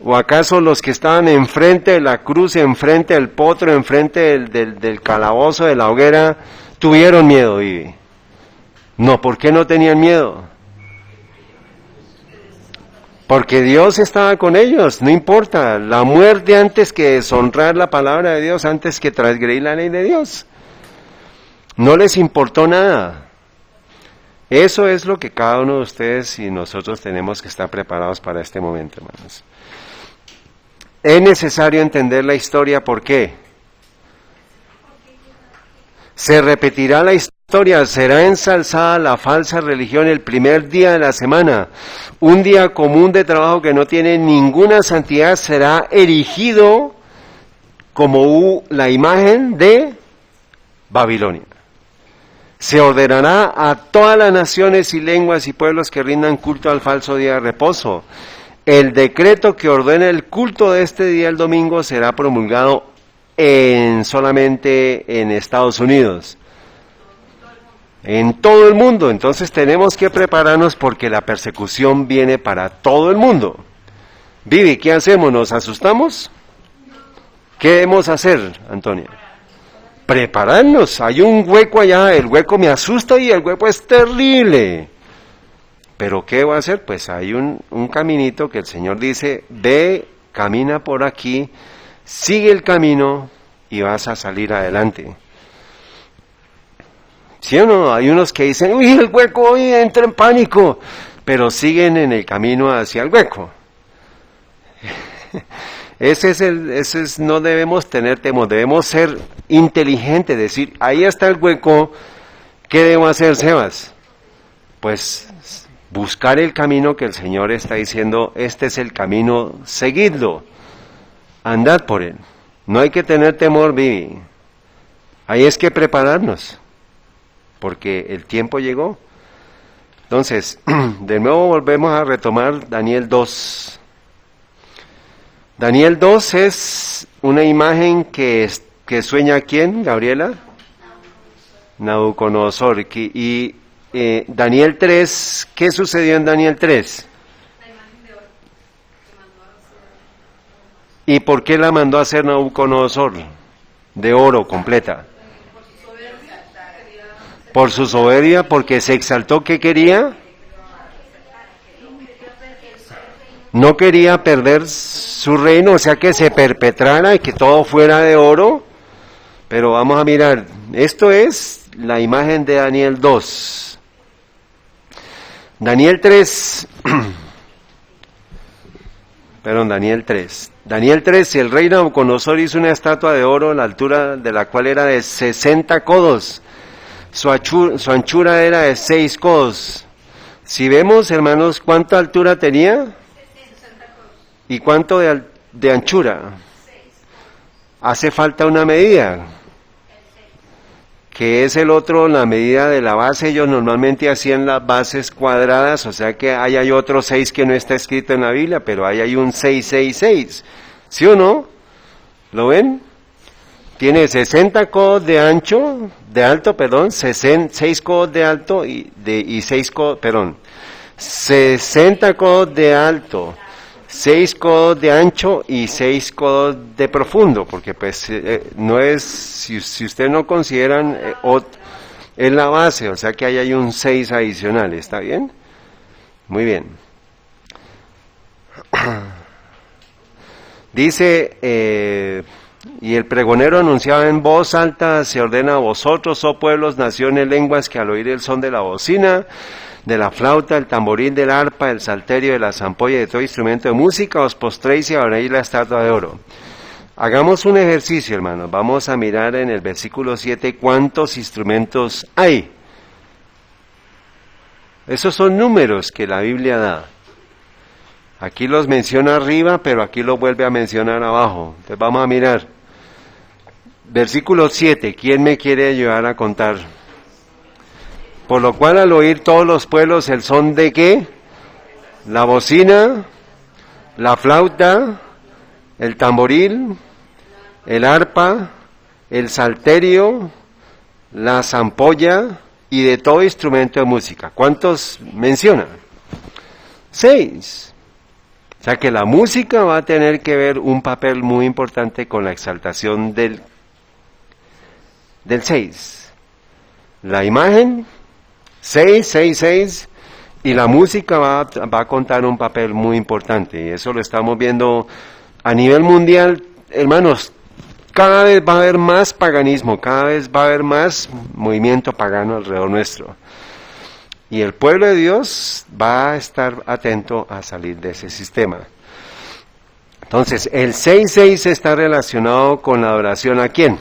¿O acaso los que estaban enfrente de la cruz, enfrente del potro, enfrente del calabozo, de la hoguera, tuvieron miedo, Vivi? No, ¿por qué no tenían miedo? Porque Dios estaba con ellos, no importa, la muerte antes que deshonrar la palabra de Dios, antes que transgredir la ley de Dios. No les importó nada. Eso es lo que cada uno de ustedes y nosotros tenemos que estar preparados para este momento, hermanos. Es necesario entender la historia, ¿por qué? Se repetirá la historia, será ensalzada la falsa religión el primer día de la semana. Un día común de trabajo que no tiene ninguna santidad será erigido como la imagen de Babilonia. Se ordenará a todas las naciones y lenguas y pueblos que rindan culto al falso día de reposo. El decreto que ordena el culto de este día, el domingo, será promulgado solamente en Estados Unidos. En todo el mundo. Entonces tenemos que prepararnos porque la persecución viene para todo el mundo. Vivi, ¿qué hacemos? ¿Nos asustamos? ¿Qué debemos hacer, Antonia? Prepararnos. Hay un hueco allá, el hueco me asusta y el hueco es terrible. Pero ¿qué voy a hacer? Pues hay un caminito que el Señor dice, ve, camina por aquí, sigue el camino y vas a salir adelante. ¿Sí o no? Hay unos que dicen, uy, el hueco, uy, entro en pánico, pero siguen en el camino hacia el hueco. No debemos tener temor, debemos ser inteligentes, decir, ahí está el hueco, ¿qué debo hacer, Sebas? Pues buscar el camino que el Señor está diciendo, este es el camino, seguidlo, andad por él. No hay que tener temor, Vivi. Ahí es que prepararnos, porque el tiempo llegó. Entonces, de nuevo volvemos a retomar Daniel 2. Daniel 2 es una imagen que sueña ¿quién, Gabriela? Nabucodonosor. Y Daniel 3, ¿qué sucedió en Daniel 3? La imagen de oro que mandó a hacer. ¿Y por qué la mandó a hacer Nabucodonosor? De oro, completa. Por su soberbia, quería Por su soberbia, porque se exaltó, ¿qué quería? No quería perder su reino, o sea que se perpetrara y que todo fuera de oro. Pero vamos a mirar, esto es la imagen de Daniel 2. Daniel 3, Daniel 3. Daniel 3, el rey Nabucodonosor hizo una estatua de oro, la altura de la cual era de 60 codos. Su anchura era de 6 codos. Si vemos, hermanos, ¿cuánta altura tenía? ¿Y cuánto de anchura? Hace falta una medida, que es la medida de la base. Ellos normalmente hacían las bases cuadradas, o sea que ahí hay otro 6 que no está escrito en la Biblia, pero ahí hay un 666. ¿Sí o no? ¿Lo ven? Tiene 60 codos de alto, 6 codos de alto y 6 codos, 60 codos de alto, 6 codos de ancho y 6 codos de profundo, porque pues no es, si ustedes no consideran, es la base, o sea que ahí hay un 6 adicional, ¿está bien? Muy bien. Dice, y el pregonero anunciaba en voz alta, se ordena a vosotros, oh pueblos, naciones, lenguas, que al oír el son de la bocina, de la flauta, el tamboril, del arpa, el salterio, de la zampolla y de todo instrumento de música, os postréis y adoréis la estatua de oro. Hagamos un ejercicio, hermanos. Vamos a mirar en el versículo 7 cuántos instrumentos hay. Esos son números que la Biblia da. Aquí los menciona arriba, pero aquí los vuelve a mencionar abajo. Entonces vamos a mirar. Versículo 7. ¿Quién me quiere ayudar a contar? Por lo cual al oír todos los pueblos el son de ¿qué? La bocina, la flauta, el tamboril, el arpa, el salterio, la zampolla y de todo instrumento de música. ¿Cuántos menciona? 6. O sea que la música va a tener que ver un papel muy importante con la exaltación del 6. La imagen, 6, 6, 6, y la música va a contar un papel muy importante, y eso lo estamos viendo a nivel mundial, hermanos. Cada vez va a haber más paganismo, cada vez va a haber más movimiento pagano alrededor nuestro. Y el pueblo de Dios va a estar atento a salir de ese sistema. Entonces, el 6.6 está relacionado con la adoración ¿a quién?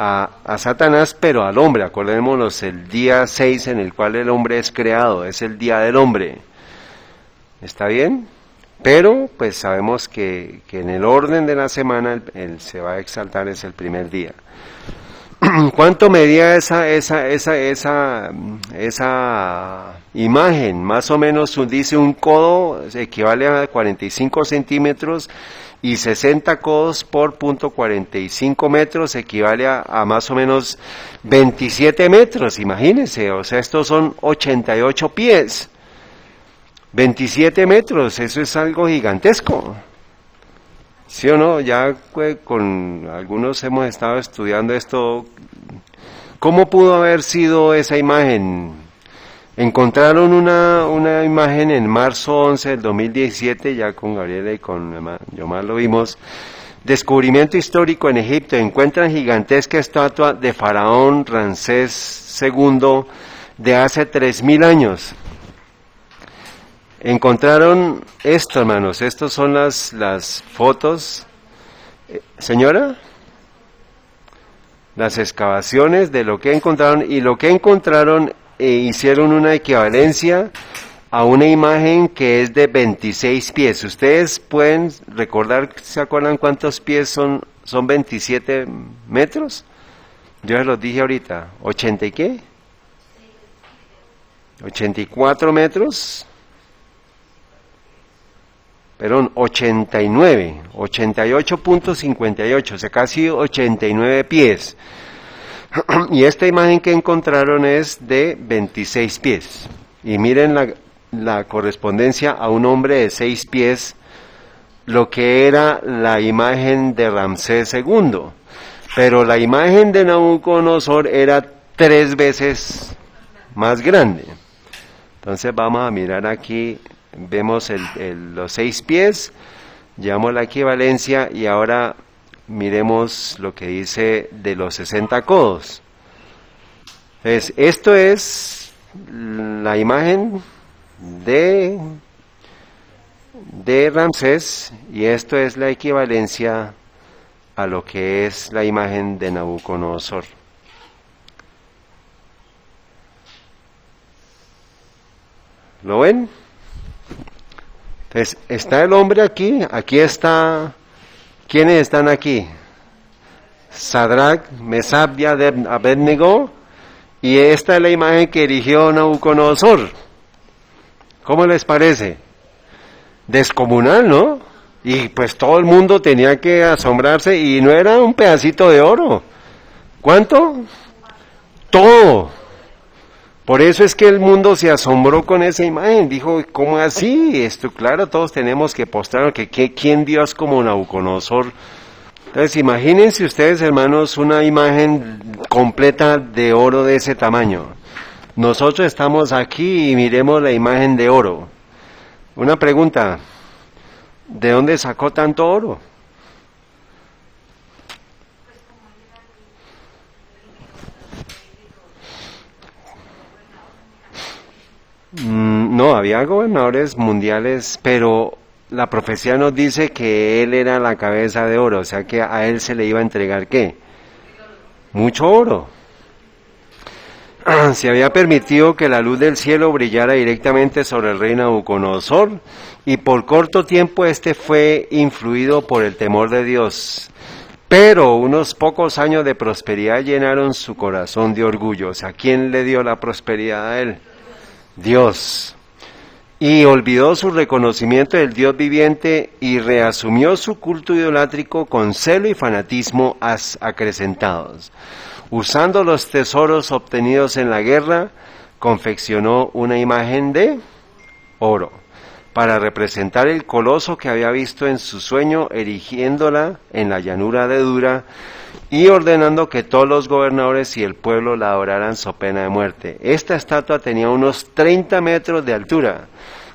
A Satanás, pero al hombre. Acordémonos, el día 6 en el cual el hombre es creado, es el día del hombre. ¿Está bien? Pero pues sabemos que en el orden de la semana el se va a exaltar es el primer día. ¿Cuánto medía esa imagen? Más o menos dice un codo equivale a 45 centímetros y 60 codos por punto 45 metros equivale a más o menos 27 metros, imagínense, o sea, estos son 88 pies. 27 metros, eso es algo gigantesco. ¿Sí o no? Ya pues, con algunos hemos estado estudiando esto. ¿Cómo pudo haber sido esa imagen? Encontraron una imagen en marzo 11 del 2017, ya con Gabriela y con Yomar lo vimos. Descubrimiento histórico en Egipto. Encuentran gigantesca estatua de Faraón Ramsés II de hace 3000 años. Encontraron esto, hermanos, estas son las fotos. Señora, las excavaciones de lo que encontraron, y lo que encontraron hicieron una equivalencia a una imagen que es de 26 pies. ¿Ustedes pueden recordar, se acuerdan cuántos pies son 27 metros? Yo les los dije ahorita, ¿80 y qué? 84 metros. Perdón, 89, 88.58, o sea, casi 89 pies. Y esta imagen que encontraron es de 26 pies. Y miren la correspondencia a un hombre de 6 pies, lo que era la imagen de Ramsés II. Pero la imagen de Nabucodonosor era 3 veces más grande. Entonces vamos a mirar aquí. Vemos los 6 pies, llevamos la equivalencia y ahora miremos lo que dice de los 60 codos. Entonces, esto es la imagen de Ramsés y esto es la equivalencia a lo que es la imagen de Nabucodonosor. ¿Lo ven? Entonces, está el hombre aquí está, ¿quiénes están aquí? Sadrach, Mesach y Abednego, y esta es la imagen que erigió Nabucodonosor. ¿Cómo les parece? Descomunal, ¿no? Y pues todo el mundo tenía que asombrarse, y no era un pedacito de oro. ¿Cuánto? Todo. Por eso es que el mundo se asombró con esa imagen, dijo, ¿cómo así? Esto, claro, todos tenemos que postrar, ¿quién Dios como Nabucodonosor? Entonces, imagínense ustedes, hermanos, una imagen completa de oro de ese tamaño. Nosotros estamos aquí y miremos la imagen de oro. Una pregunta, ¿de dónde sacó tanto oro? No, había gobernadores mundiales, pero la profecía nos dice que él era la cabeza de oro, o sea que a él se le iba a entregar ¿qué? Mucho oro. Se había permitido que la luz del cielo brillara directamente sobre el rey Nabucodonosor, y por corto tiempo este fue influido por el temor de Dios. Pero unos pocos años de prosperidad llenaron su corazón de orgullo. O sea, ¿quién le dio la prosperidad a él? Dios. Y olvidó su reconocimiento del Dios viviente y reasumió su culto idolátrico con celo y fanatismo acrecentados. Usando los tesoros obtenidos en la guerra, confeccionó una imagen de oro para representar el coloso que había visto en su sueño, erigiéndola en la llanura de Dura y ordenando que todos los gobernadores y el pueblo la adoraran so pena de muerte. Esta estatua tenía unos 30 metros de altura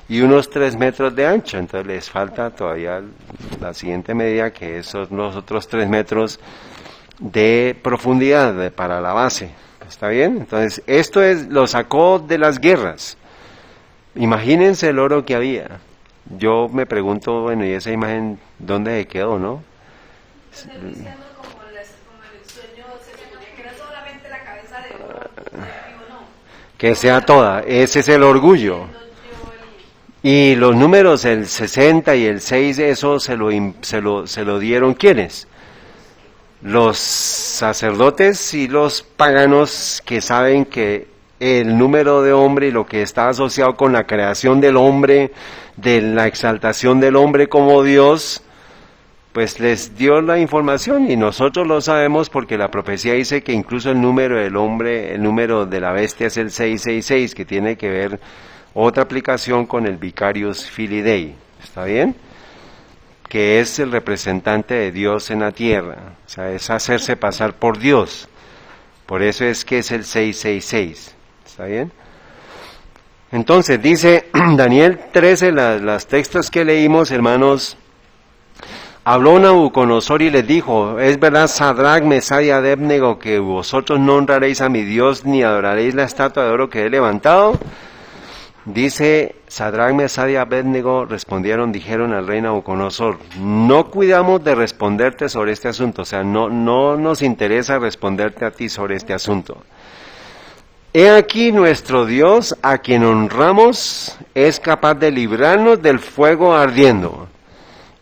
y unos 3 metros de ancho, entonces les falta todavía la siguiente medida, que son los otros 3 metros de profundidad para la base. ¿Está bien? Entonces, esto lo sacó de las guerras. Imagínense el oro que había. Yo me pregunto, bueno, ¿y esa imagen dónde se quedó, no? Como el sueño se suponía que era solamente la cabeza de oro, no. Que sea toda, ese es el orgullo. Y los números, el 60 y el 6, eso se lo dieron ¿quiénes? Los sacerdotes y los paganos que saben que el número de hombre y lo que está asociado con la creación del hombre, de la exaltación del hombre como Dios, pues les dio la información y nosotros lo sabemos porque la profecía dice que incluso el número del hombre, el número de la bestia es el 666, que tiene que ver otra aplicación con el Vicarius Filii Dei. ¿Está bien? Que es el representante de Dios en la tierra, o sea, es hacerse pasar por Dios. Por eso es que es el 666. ¿Está bien? Entonces dice Daniel 13, las textos que leímos, hermanos, habló Nabucodonosor y les dijo, es verdad, Sadrach, Mesach y Abednego, que vosotros no honraréis a mi Dios ni adoraréis la estatua de oro que he levantado. Dice Sadrach, Mesach y Abednego respondieron, dijeron al rey Nabucodonosor, no cuidamos de responderte sobre este asunto, o sea, no nos interesa responderte a ti sobre este asunto. He aquí nuestro Dios, a quien honramos, es capaz de librarnos del fuego ardiendo,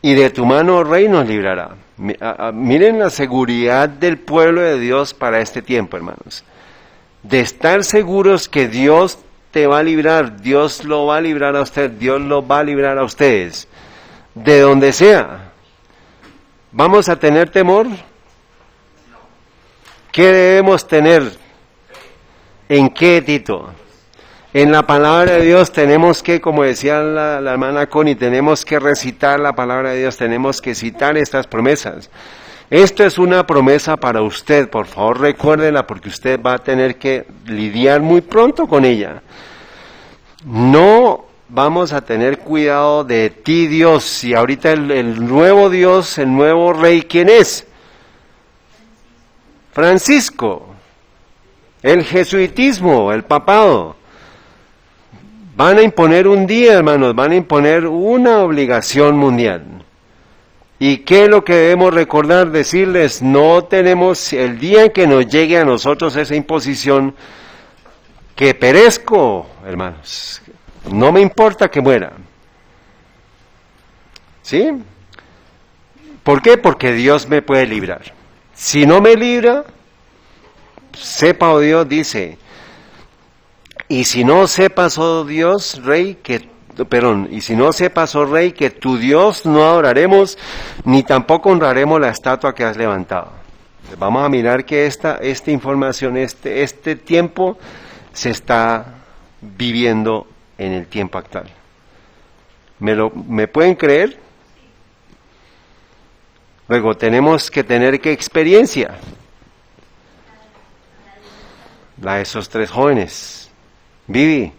y de tu mano, oh rey, nos librará. Miren la seguridad del pueblo de Dios para este tiempo, hermanos. De estar seguros que Dios te va a librar, Dios lo va a librar a usted, Dios lo va a librar a ustedes, de donde sea. ¿Vamos a tener temor? ¿Qué debemos tener? ¿En qué, Tito? En la palabra de Dios tenemos que, como decía la hermana Connie, tenemos que recitar la palabra de Dios, tenemos que citar estas promesas. Esto es una promesa para usted, por favor recuérdela porque usted va a tener que lidiar muy pronto con ella. No vamos a tener cuidado de ti, Dios, y ahorita el nuevo Dios, el nuevo rey, ¿quién es? Francisco, el jesuitismo, el papado. Van a imponer un día, hermanos, van a imponer una obligación mundial. ¿Y qué es lo que debemos recordar? Decirles, no tenemos, el día en que nos llegue a nosotros esa imposición, que perezco, hermanos, no me importa que muera. ¿Sí? ¿Por qué? Porque Dios me puede librar. Si no me libra, sepa, oh Dios, dice, y si no sepas, oh Dios, Rey, y si no sepas, oh Rey, que tu Dios no adoraremos, ni tampoco honraremos la estatua que has levantado. Vamos a mirar que esta información, este tiempo se está viviendo en el tiempo actual. ¿Me pueden creer? Luego tenemos que tener ¿qué experiencia? La de esos 3 jóvenes. Vivi,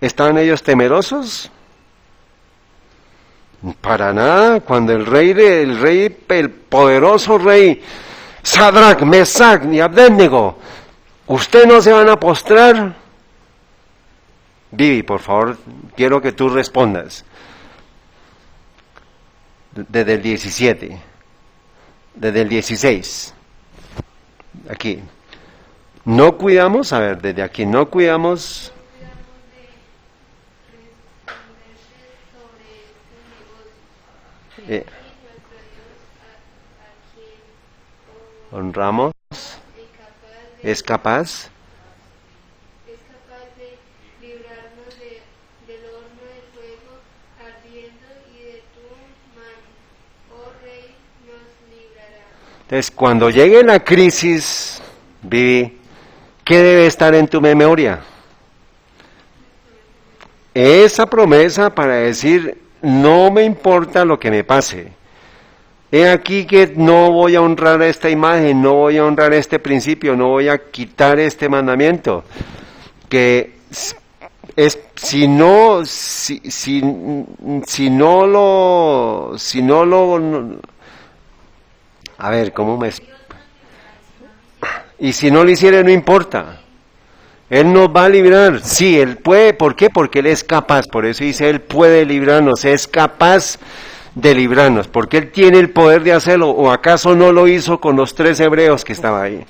¿estaban ellos temerosos? Para nada. Cuando el poderoso rey Sadrach, Mesach y Abednego, ¿usted no se van a postrar? Vivi, por favor, quiero que tú respondas. Desde el 17, desde el 16, aquí. No cuidamos, a ver, desde aquí, no cuidamos. Honramos. Es capaz. Es capaz de librarnos del horno de fuego ardiendo y de tu mano, oh Rey, nos librará. Entonces, cuando llegue la crisis, Vivi, ¿qué debe estar en tu memoria? Esa promesa para decir, no me importa lo que me pase. He aquí que no voy a honrar esta imagen, no voy a honrar este principio, no voy a quitar este mandamiento. Que es si no lo a ver, ¿cómo me? Y si no lo hiciera, no importa. Él nos va a librar. Sí, Él puede. ¿Por qué? Porque Él es capaz. Por eso dice, Él puede librarnos. Es capaz de librarnos. Porque Él tiene el poder de hacerlo. ¿O acaso no lo hizo con los 3 hebreos que estaban ahí?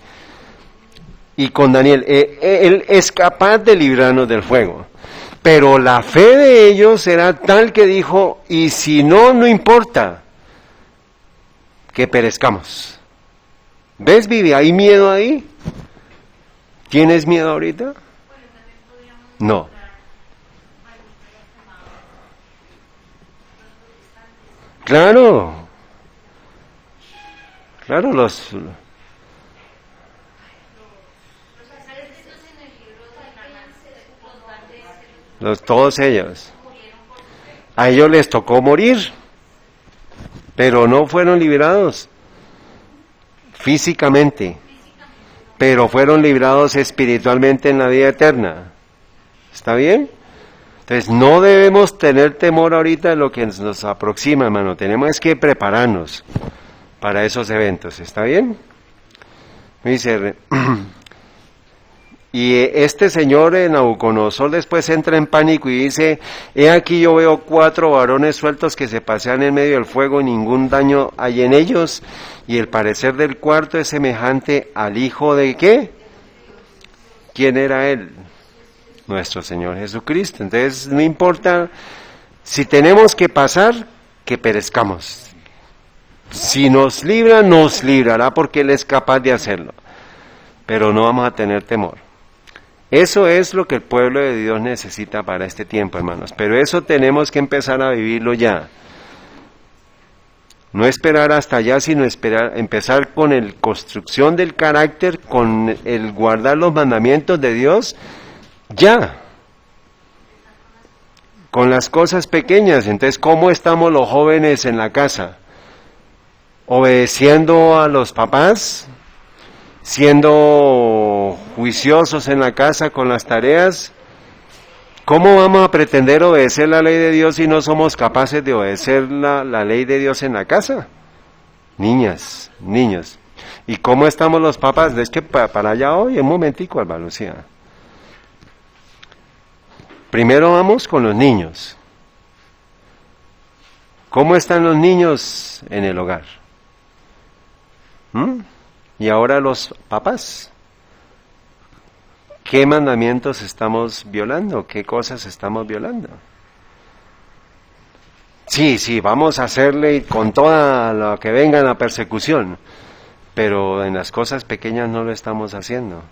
Y con Daniel. Él es capaz de librarnos del fuego. Pero la fe de ellos era tal que dijo, y si no, no importa que perezcamos. ¿Ves, Vivi? ¿Hay miedo ahí? ¿Tienes miedo ahorita? No. Claro. Claro, todos ellos. A ellos les tocó morir, pero no fueron liberados físicamente, pero fueron librados espiritualmente en la vida eterna. ¿Está bien? Entonces no debemos tener temor ahorita de lo que nos aproxima, hermano. Tenemos que prepararnos para esos eventos. ¿Está bien? Me dice, y este señor Nabucodonosor después entra en pánico y dice, he aquí yo veo 4 varones sueltos que se pasean en medio del fuego y ningún daño hay en ellos, y el parecer del cuarto es semejante al hijo de ¿qué? ¿Quién era él? Nuestro Señor Jesucristo. Entonces no importa, si tenemos que pasar, que perezcamos. Si nos libra, nos librará porque Él es capaz de hacerlo. Pero no vamos a tener temor. Eso es lo que el pueblo de Dios necesita para este tiempo, hermanos. Pero eso tenemos que empezar a vivirlo ya. No esperar hasta allá, sino empezar con la construcción del carácter, con el guardar los mandamientos de Dios, ya. Con las cosas pequeñas. Entonces, ¿cómo estamos los jóvenes en la casa? ¿Obedeciendo a los papás? ¿Siendo juiciosos en la casa con las tareas? ¿Cómo vamos a pretender obedecer la ley de Dios si no somos capaces de obedecer la ley de Dios en la casa? Niñas, niños. ¿Y cómo estamos los papás? Es que para allá hoy, un momentico, Alba Lucía. Primero vamos con los niños. ¿Cómo están los niños en el hogar? Y ahora los papás. ¿Qué mandamientos estamos violando? ¿Qué cosas estamos violando? Sí, vamos a hacerle con toda lo que venga la persecución, pero en las cosas pequeñas no lo estamos haciendo.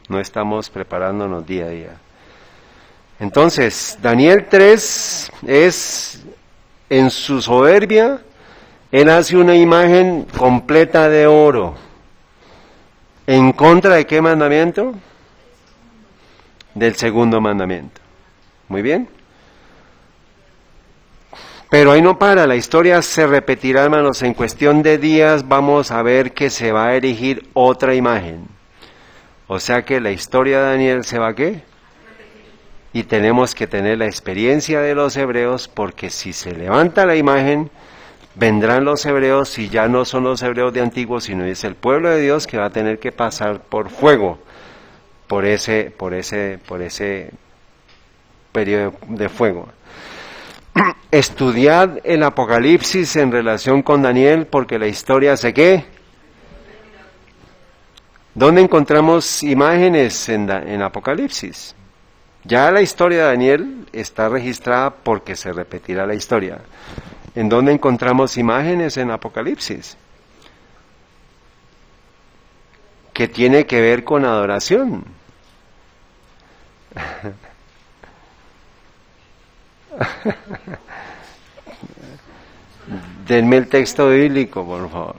No estamos preparándonos día a día. Entonces, Daniel 3 es, en su soberbia, él hace una imagen completa de oro. ¿En contra de qué mandamiento? Del segundo mandamiento. Muy bien. Pero ahí no para, la historia se repetirá, hermanos. En cuestión de días vamos a ver que se va a erigir otra imagen. O sea que la historia de Daniel se va a ¿qué? Y tenemos que tener la experiencia de los hebreos, porque si se levanta la imagen, vendrán los hebreos y ya no son los hebreos de antiguo, sino es el pueblo de Dios que va a tener que pasar por fuego, por ese periodo de fuego. Estudiad el Apocalipsis en relación con Daniel, porque la historia se ¿qué? ¿Dónde encontramos imágenes en Apocalipsis? Ya la historia de Daniel está registrada porque se repetirá la historia. ¿En dónde encontramos imágenes en Apocalipsis? Que tiene que ver con adoración. Denme el texto bíblico, por favor.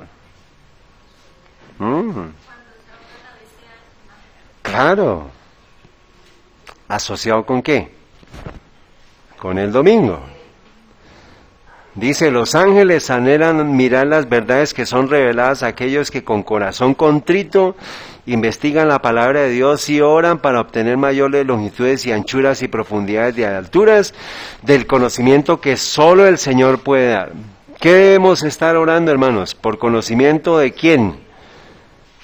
Claro. ¿Asociado con qué? Con el domingo. Dice, los ángeles anhelan mirar las verdades que son reveladas a aquellos que con corazón contrito investigan la palabra de Dios y oran para obtener mayores longitudes y anchuras y profundidades de alturas del conocimiento que solo el Señor puede dar. ¿Qué debemos estar orando, hermanos? ¿Por conocimiento de quién?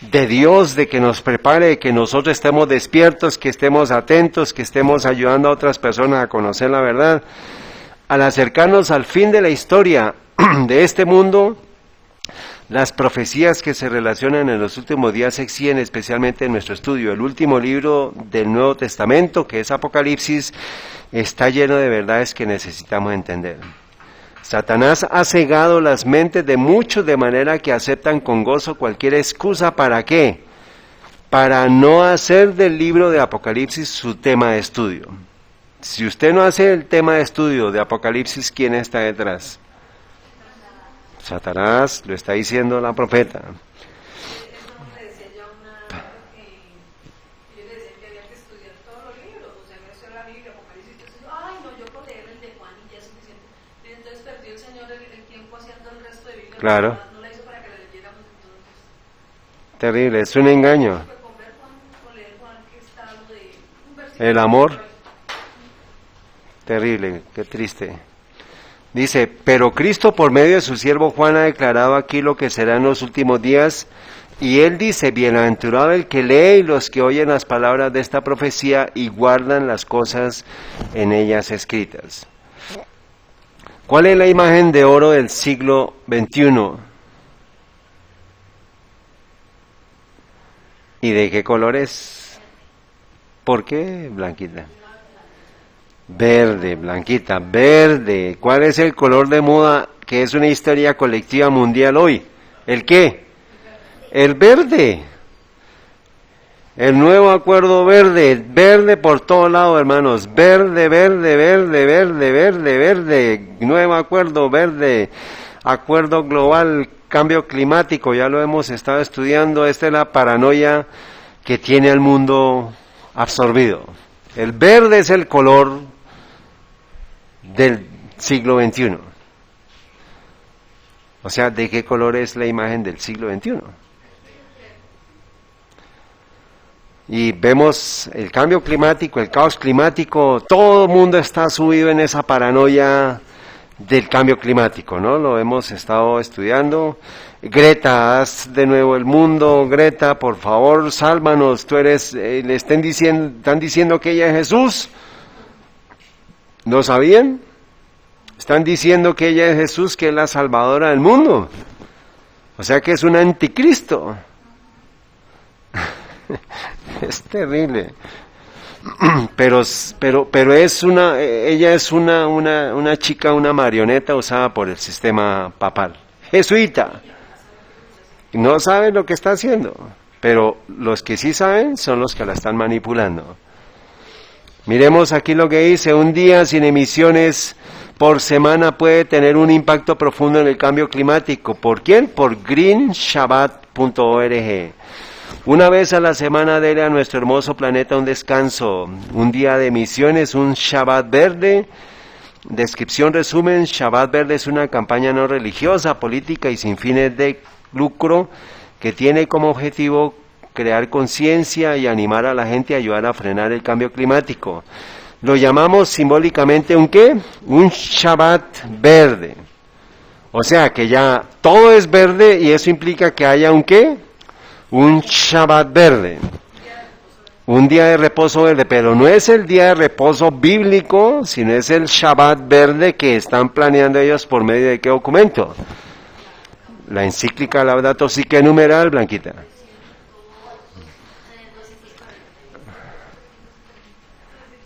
De Dios, de que nos prepare, de que nosotros estemos despiertos, que estemos atentos, que estemos ayudando a otras personas a conocer la verdad. Al acercarnos al fin de la historia de este mundo, las profecías que se relacionan en los últimos días se exigen especialmente en nuestro estudio. El último libro del Nuevo Testamento, que es Apocalipsis, está lleno de verdades que necesitamos entender. Satanás ha cegado las mentes de muchos de manera que aceptan con gozo cualquier excusa. ¿Para qué? Para no hacer del libro de Apocalipsis su tema de estudio. Si usted no hace el tema de estudio de Apocalipsis, ¿quién está detrás? Satanás, lo está diciendo la profeta. Eso le decía yo a una, yo le decía que había que estudiar todos los libros, o sea, no es la Biblia, Apocalipsis, entonces, ay, no, yo por leer el de Juan y ya es suficiente. Y entonces perdió el Señor el tiempo haciendo el resto de Biblia, Claro. no la hizo para que la leyéramos entonces. Terrible, es un engaño. Con ver Juan, con leer Juan, que está lo de un versículo. El amor. Terrible, qué triste. Dice, pero Cristo por medio de su siervo Juan ha declarado aquí lo que será en los últimos días, y él dice, bienaventurado el que lee y los que oyen las palabras de esta profecía y guardan las cosas en ellas escritas. ¿Cuál es la imagen de oro del siglo XXI? ¿Y de qué color es? ¿Por qué, Blanquita? Verde, Blanquita, verde. ¿Cuál es el color de moda que es una histeria colectiva mundial hoy? ¿El qué? El verde. El nuevo acuerdo verde, verde por todos lados, hermanos. Verde, verde, verde, verde, verde, verde. Nuevo acuerdo verde. Acuerdo global, cambio climático, ya lo hemos estado estudiando. Esta es la paranoia que tiene el mundo absorbido. El verde es el color del siglo XXI. O sea, ¿de qué color es la imagen del siglo XXI? Y vemos el cambio climático, el caos climático, todo el mundo está subido en esa paranoia del cambio climático, ¿no? Lo hemos estado estudiando. Greta, haz de nuevo el mundo. Greta, por favor, sálvanos. Tú eres, están diciendo que ella es Jesús. ¿No sabían? Están diciendo que ella es Jesús, que es la salvadora del mundo. O sea que es un anticristo. Es terrible. Pero es ella es una chica, una marioneta usada por el sistema papal. Jesuita. No sabe lo que está haciendo. Pero los que sí saben son los que la están manipulando. Miremos aquí lo que dice, un día sin emisiones por semana puede tener un impacto profundo en el cambio climático. ¿Por quién? Por greenshabbat.org. Una vez a la semana dele a nuestro hermoso planeta un descanso, un día de emisiones, un Shabbat verde. Descripción, resumen, Shabbat verde es una campaña no religiosa, política y sin fines de lucro que tiene como objetivo crear conciencia y animar a la gente a ayudar a frenar el cambio climático. Lo llamamos simbólicamente ¿un qué? Un Shabbat verde. O sea que ya todo es verde y eso implica que haya ¿un qué? Un Shabbat verde. Un día de reposo verde, pero no es el día de reposo bíblico, sino es el Shabbat verde que están planeando ellos por medio de qué documento. La encíclica Laudato Si, ¿qué numeral, Blanquita?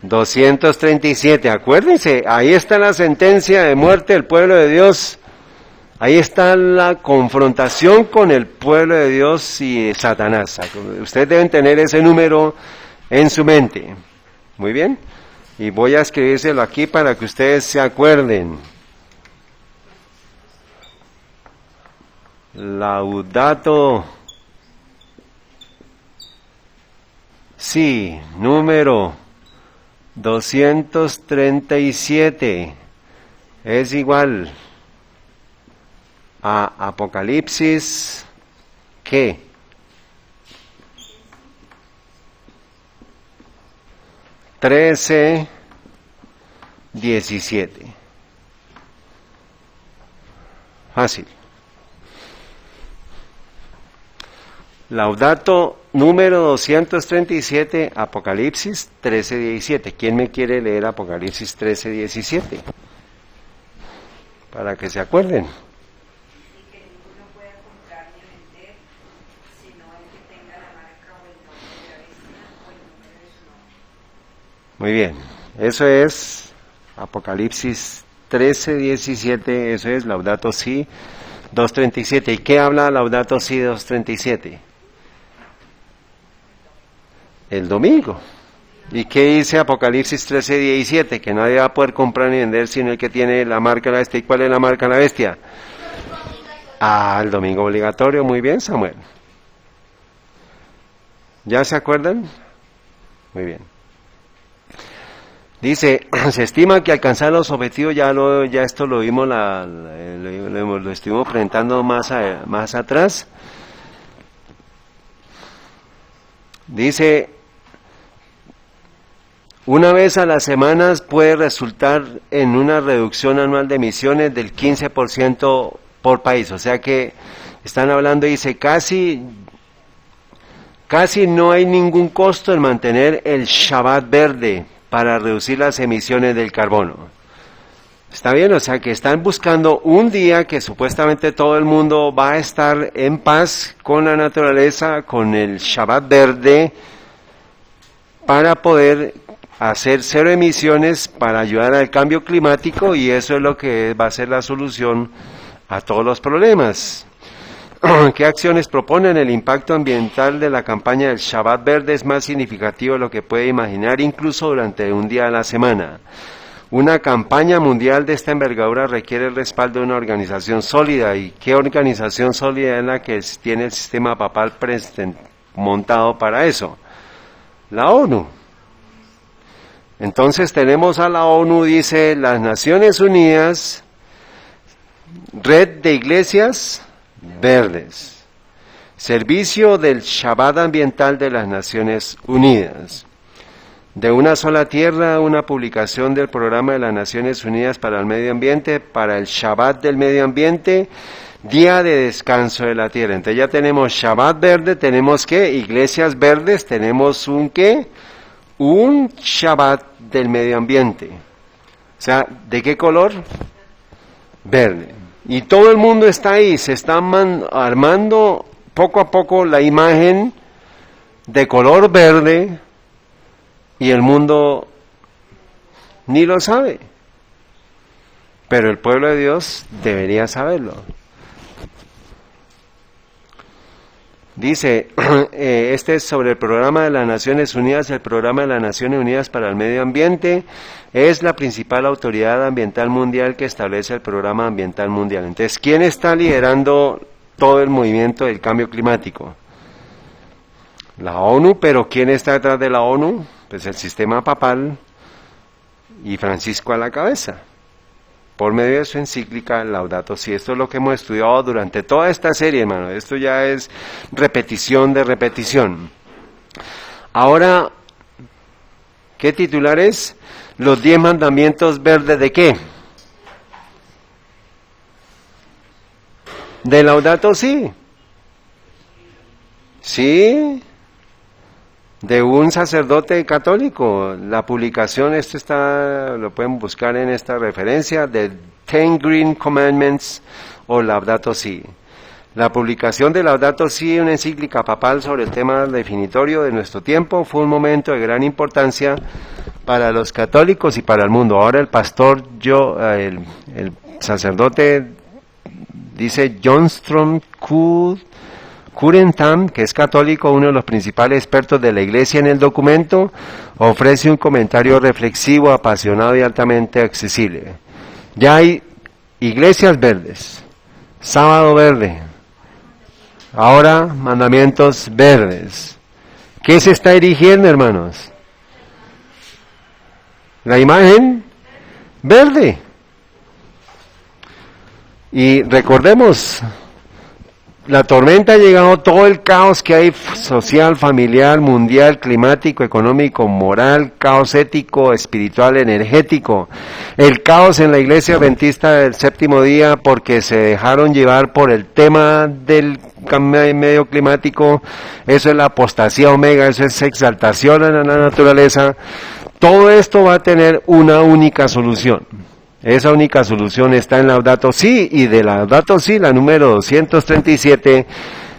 237, acuérdense, ahí está la sentencia de muerte del pueblo de Dios, ahí está la confrontación con el pueblo de Dios y Satanás. Ustedes deben tener ese número en su mente, muy bien, y voy a escribírselo aquí para que ustedes se acuerden. Laudato Si, número 237 es igual a Apocalipsis, ¿qué? 13:17. Fácil. Laudato número 237, Apocalipsis 13:17. ¿Quién me quiere leer Apocalipsis 13:17? Para que se acuerden. Y que ninguno pueda comprar ni vender, sino el que tenga la marca o el nombre de la bestia o el número de su nombre. Muy bien. Eso es Apocalipsis 13:17, eso es Laudato Si 2:37. ¿Y qué habla Laudato Si 2:37? El domingo. ¿Y qué dice Apocalipsis 13:17? Que nadie va a poder comprar ni vender sino el que tiene la marca de la bestia. ¿Y cuál es la marca de la bestia? El domingo obligatorio. Muy bien, Samuel. ¿Ya se acuerdan? Muy bien. Dice, se estima que alcanzar los objetivos, ya esto lo vimos, lo estuvimos presentando más atrás. Dice, una vez a las semanas puede resultar en una reducción anual de emisiones del 15% por país. O sea que están hablando, dice, casi no hay ningún costo en mantener el Shabbat verde para reducir las emisiones del carbono. ¿Está bien? O sea que están buscando un día que supuestamente todo el mundo va a estar en paz con la naturaleza, con el Shabbat verde, para poder hacer cero emisiones para ayudar al cambio climático, y eso es lo que va a ser la solución a todos los problemas. ¿Qué acciones proponen? El impacto ambiental de la campaña del Shabbat verde es más significativo de lo que puede imaginar, incluso durante un día a la semana. Una campaña mundial de esta envergadura requiere el respaldo de una organización sólida. ¿Y qué organización sólida es la que tiene el sistema papal montado para eso? La ONU. Entonces tenemos a la ONU, dice, las Naciones Unidas, Red de Iglesias Verdes, Servicio del Shabbat Ambiental de las Naciones Unidas. De una sola tierra, una publicación del Programa de las Naciones Unidas para el Medio Ambiente, para el Shabbat del Medio Ambiente, Día de Descanso de la Tierra. Entonces ya tenemos Shabbat verde, tenemos ¿qué? Iglesias verdes, tenemos un ¿qué? Un Shabbat del Medio Ambiente. O sea, ¿de qué color? Verde. Y todo el mundo está ahí, se está armando poco a poco la imagen de color verde, y el mundo ni lo sabe. Pero el pueblo de Dios debería saberlo. Dice, este es sobre el Programa de las Naciones Unidas. El Programa de las Naciones Unidas para el Medio Ambiente es la principal autoridad ambiental mundial que establece el Programa Ambiental Mundial. Entonces, ¿quién está liderando todo el movimiento del cambio climático? La ONU, pero ¿quién está detrás de la ONU? Pues el sistema papal y Francisco a la cabeza, por medio de su encíclica Laudato Si. Esto es lo que hemos estudiado durante toda esta serie, hermano. Esto ya es repetición de repetición. Ahora, ¿qué titular es? Los 10 mandamientos verdes ¿de qué? De Laudato Si. Sí, de un sacerdote católico. La publicación, lo pueden buscar en esta referencia, de 10 Green Commandments o Laudato Si. La publicación de Laudato Si, una encíclica papal sobre el tema definitorio de nuestro tiempo, fue un momento de gran importancia para los católicos y para el mundo. Ahora el pastor, el sacerdote, dice Johnstrom Kurentam, que es católico, uno de los principales expertos de la Iglesia en el documento, ofrece un comentario reflexivo, apasionado y altamente accesible. Ya hay iglesias verdes, sábado verde, ahora mandamientos verdes. ¿Qué se está erigiendo, hermanos? La imagen verde. Y recordemos, la tormenta ha llegado, todo el caos que hay social, familiar, mundial, climático, económico, moral, caos ético, espiritual, energético. El caos en la iglesia adventista del séptimo día porque se dejaron llevar por el tema del medio climático. Eso es la apostasía omega, eso es exaltación a la naturaleza. Todo esto va a tener una única solución. Esa única solución está en Laudato Si, y de Laudato Si, la número 237,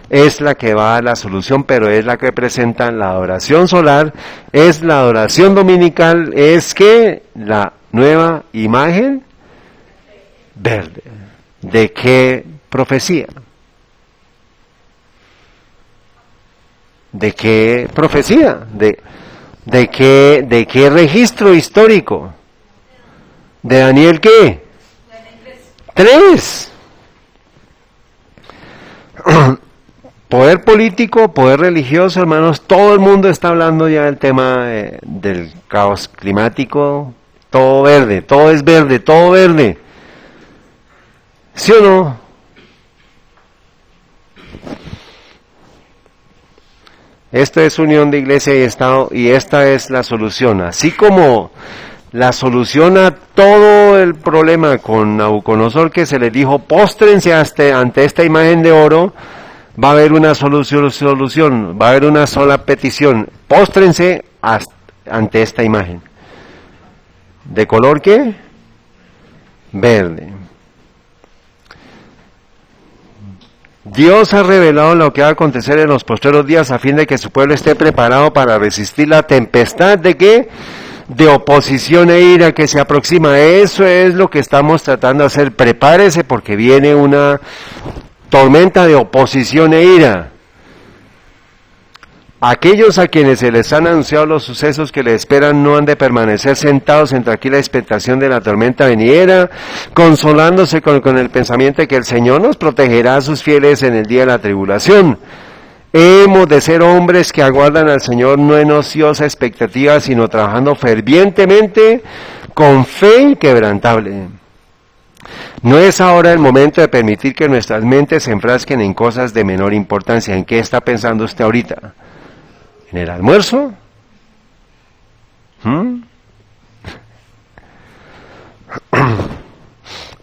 es la que va a la solución, pero es la que presenta la adoración solar, es la adoración dominical, es que la nueva imagen verde. ¿De qué profecía? ¿De qué profecía? ¿De qué registro histórico? ¿De Daniel qué? 3. Poder político, poder religioso, hermanos, todo el mundo está hablando ya del tema del caos climático, todo verde, todo es verde, todo verde. ¿Sí o no? Esto es unión de iglesia y Estado y esta es la solución. Así como la solución a todo el problema con Nabucodonosor, que se les dijo, póstrense ante esta imagen de oro, va a haber una solución, va a haber una sola petición, póstrense ante esta imagen. ¿De color qué? Verde. Dios ha revelado lo que va a acontecer en los postreros días a fin de que su pueblo esté preparado para resistir la tempestad de ¿qué? De oposición e ira que se aproxima. Eso es lo que estamos tratando de hacer. Prepárese porque viene una tormenta de oposición e ira. Aquellos a quienes se les han anunciado los sucesos que les esperan no han de permanecer sentados en tranquila expectación de la tormenta venidera, consolándose con el pensamiento de que el Señor nos protegerá a sus fieles en el día de la tribulación. Hemos de ser hombres que aguardan al Señor no en ociosa expectativa, sino trabajando fervientemente con fe inquebrantable. No es ahora el momento de permitir que nuestras mentes se enfrasquen en cosas de menor importancia. ¿En qué está pensando usted ahorita? ¿En el almuerzo?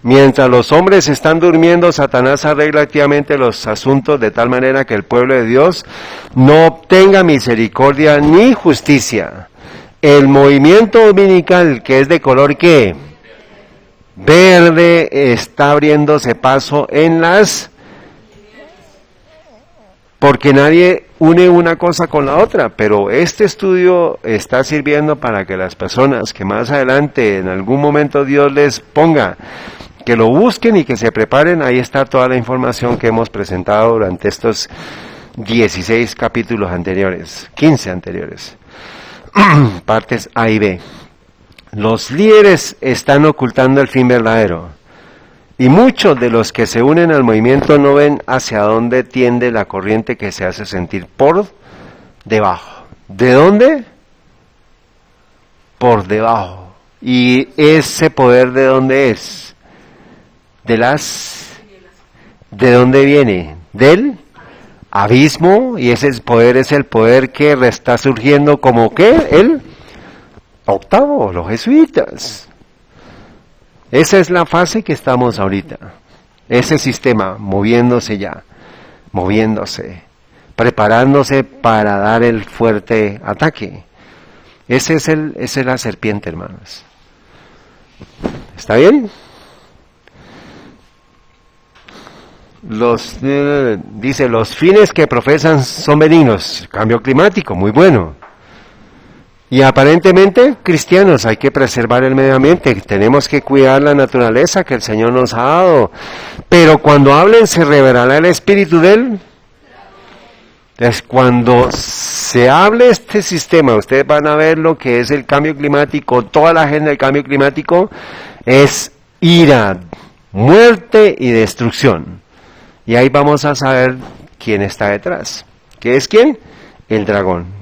Mientras los hombres están durmiendo, Satanás arregla activamente los asuntos de tal manera que el pueblo de Dios no obtenga misericordia ni justicia. El movimiento dominical, que es de color ¿qué? Verde, está abriéndose paso en las... porque nadie une una cosa con la otra, pero este estudio está sirviendo para que las personas que más adelante en algún momento Dios les ponga, que lo busquen y que se preparen. Ahí está toda la información que hemos presentado durante estos 16 capítulos anteriores, 15 anteriores, partes A y B. Los líderes están ocultando el fin verdadero. Y muchos de los que se unen al movimiento no ven hacia dónde tiende la corriente que se hace sentir por debajo. ¿De dónde? Por debajo. ¿Y ese poder de dónde es? ¿De dónde viene? Del abismo, y ese poder es el poder que está surgiendo como ¿qué? El octavo, los jesuitas. Esa es la fase que estamos ahorita. Ese sistema moviéndose ya, preparándose para dar el fuerte ataque. Esa es la serpiente, hermanos. ¿Está bien? Dice, los fines que profesan son benignos. Cambio climático, muy bueno. Y aparentemente cristianos, hay que preservar el medio ambiente, tenemos que cuidar la naturaleza que el Señor nos ha dado. Pero cuando hablen se revelará el espíritu de él. Entonces cuando se hable este sistema, ustedes van a ver lo que es el cambio climático, toda la agenda del cambio climático es ira, muerte y destrucción. Y ahí vamos a saber quién está detrás. ¿Qué es quién? El dragón.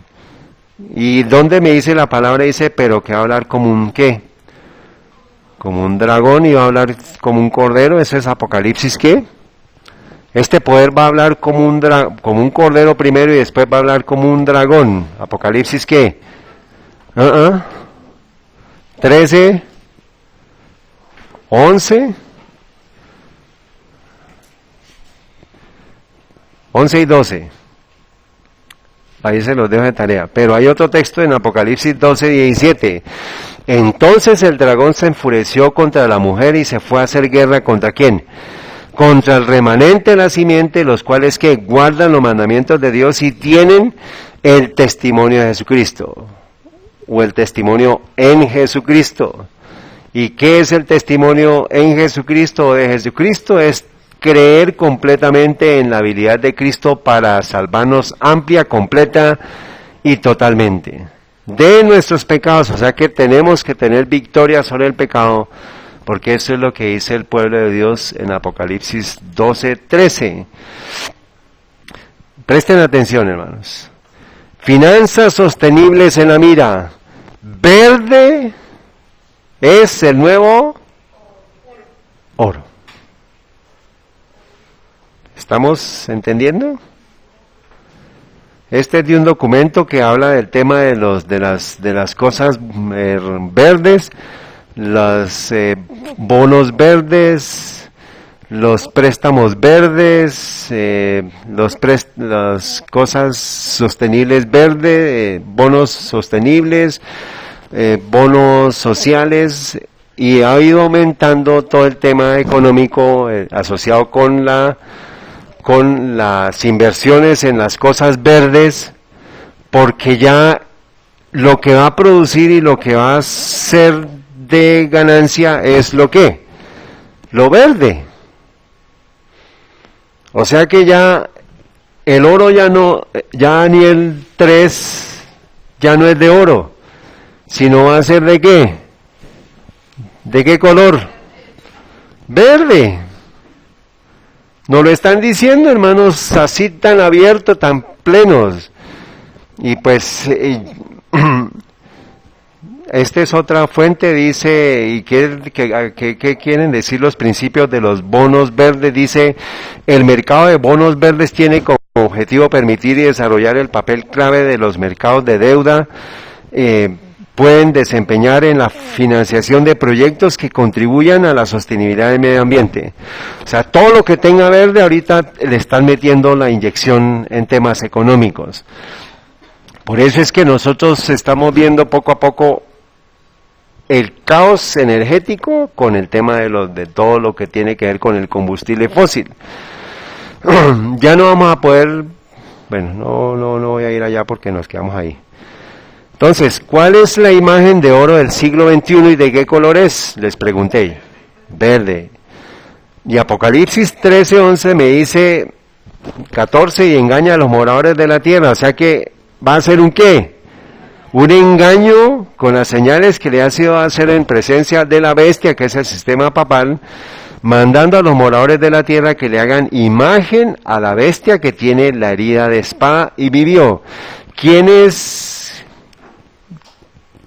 ¿Y dónde me dice la palabra? Dice, pero que va a hablar como un ¿qué? Como un dragón y va a hablar como un cordero. Ese es Apocalipsis ¿qué? Este poder va a hablar como un cordero primero y después va a hablar como un dragón. Apocalipsis ¿qué? 13, 11 y 12. Ahí se los dejo de tarea. Pero hay otro texto en Apocalipsis 12, 17. Entonces el dragón se enfureció contra la mujer y se fue a hacer guerra ¿contra quién? contra el remanente de la simiente, los cuales que guardan los mandamientos de Dios y tienen el testimonio de Jesucristo, o el testimonio en Jesucristo. ¿Y qué es el testimonio en Jesucristo o de Jesucristo? Es creer completamente en la habilidad de Cristo para salvarnos amplia, completa y totalmente de nuestros pecados. O sea que tenemos que tener victoria sobre el pecado, porque eso es lo que dice el pueblo de Dios en Apocalipsis 12:13. Presten atención, hermanos. Finanzas sostenibles en la mira. Verde es el nuevo oro. ¿Estamos entendiendo? Este es de un documento que habla del tema de las cosas verdes, los bonos verdes, los préstamos verdes, las cosas sostenibles verdes, bonos sostenibles, bonos sociales, y ha ido aumentando todo el tema económico asociado con las inversiones en las cosas verdes, porque ya lo que va a producir y lo que va a ser de ganancia es lo verde. O sea que ya el oro ya ni el 3 ya no es de oro, sino va a ser ¿de qué? ¿De qué color? Verde. Nos lo están diciendo, hermanos, así tan abiertos, tan plenos. Y pues, esta es otra fuente, dice, y ¿qué quieren decir los principios de los bonos verdes? Dice, el mercado de bonos verdes tiene como objetivo permitir y desarrollar el papel clave de los mercados de deuda, pueden desempeñar en la financiación de proyectos que contribuyan a la sostenibilidad del medio ambiente. O sea, todo lo que tenga verde ahorita le están metiendo la inyección en temas económicos. Por eso es que nosotros estamos viendo poco a poco el caos energético con el tema de todo lo que tiene que ver con el combustible fósil. Ya no vamos a poder, bueno, no voy a ir allá porque nos quedamos ahí. Entonces, ¿cuál es la imagen de oro del siglo XXI y de qué color es? Les pregunté. Verde. Y Apocalipsis 13:11 me dice 14, y engaña a los moradores de la tierra. O sea que va a ser un ¿qué? Un engaño con las señales que le ha sido hacer en presencia de la bestia, que es el sistema papal, mandando a los moradores de la tierra que le hagan imagen a la bestia que tiene la herida de espada y vivió.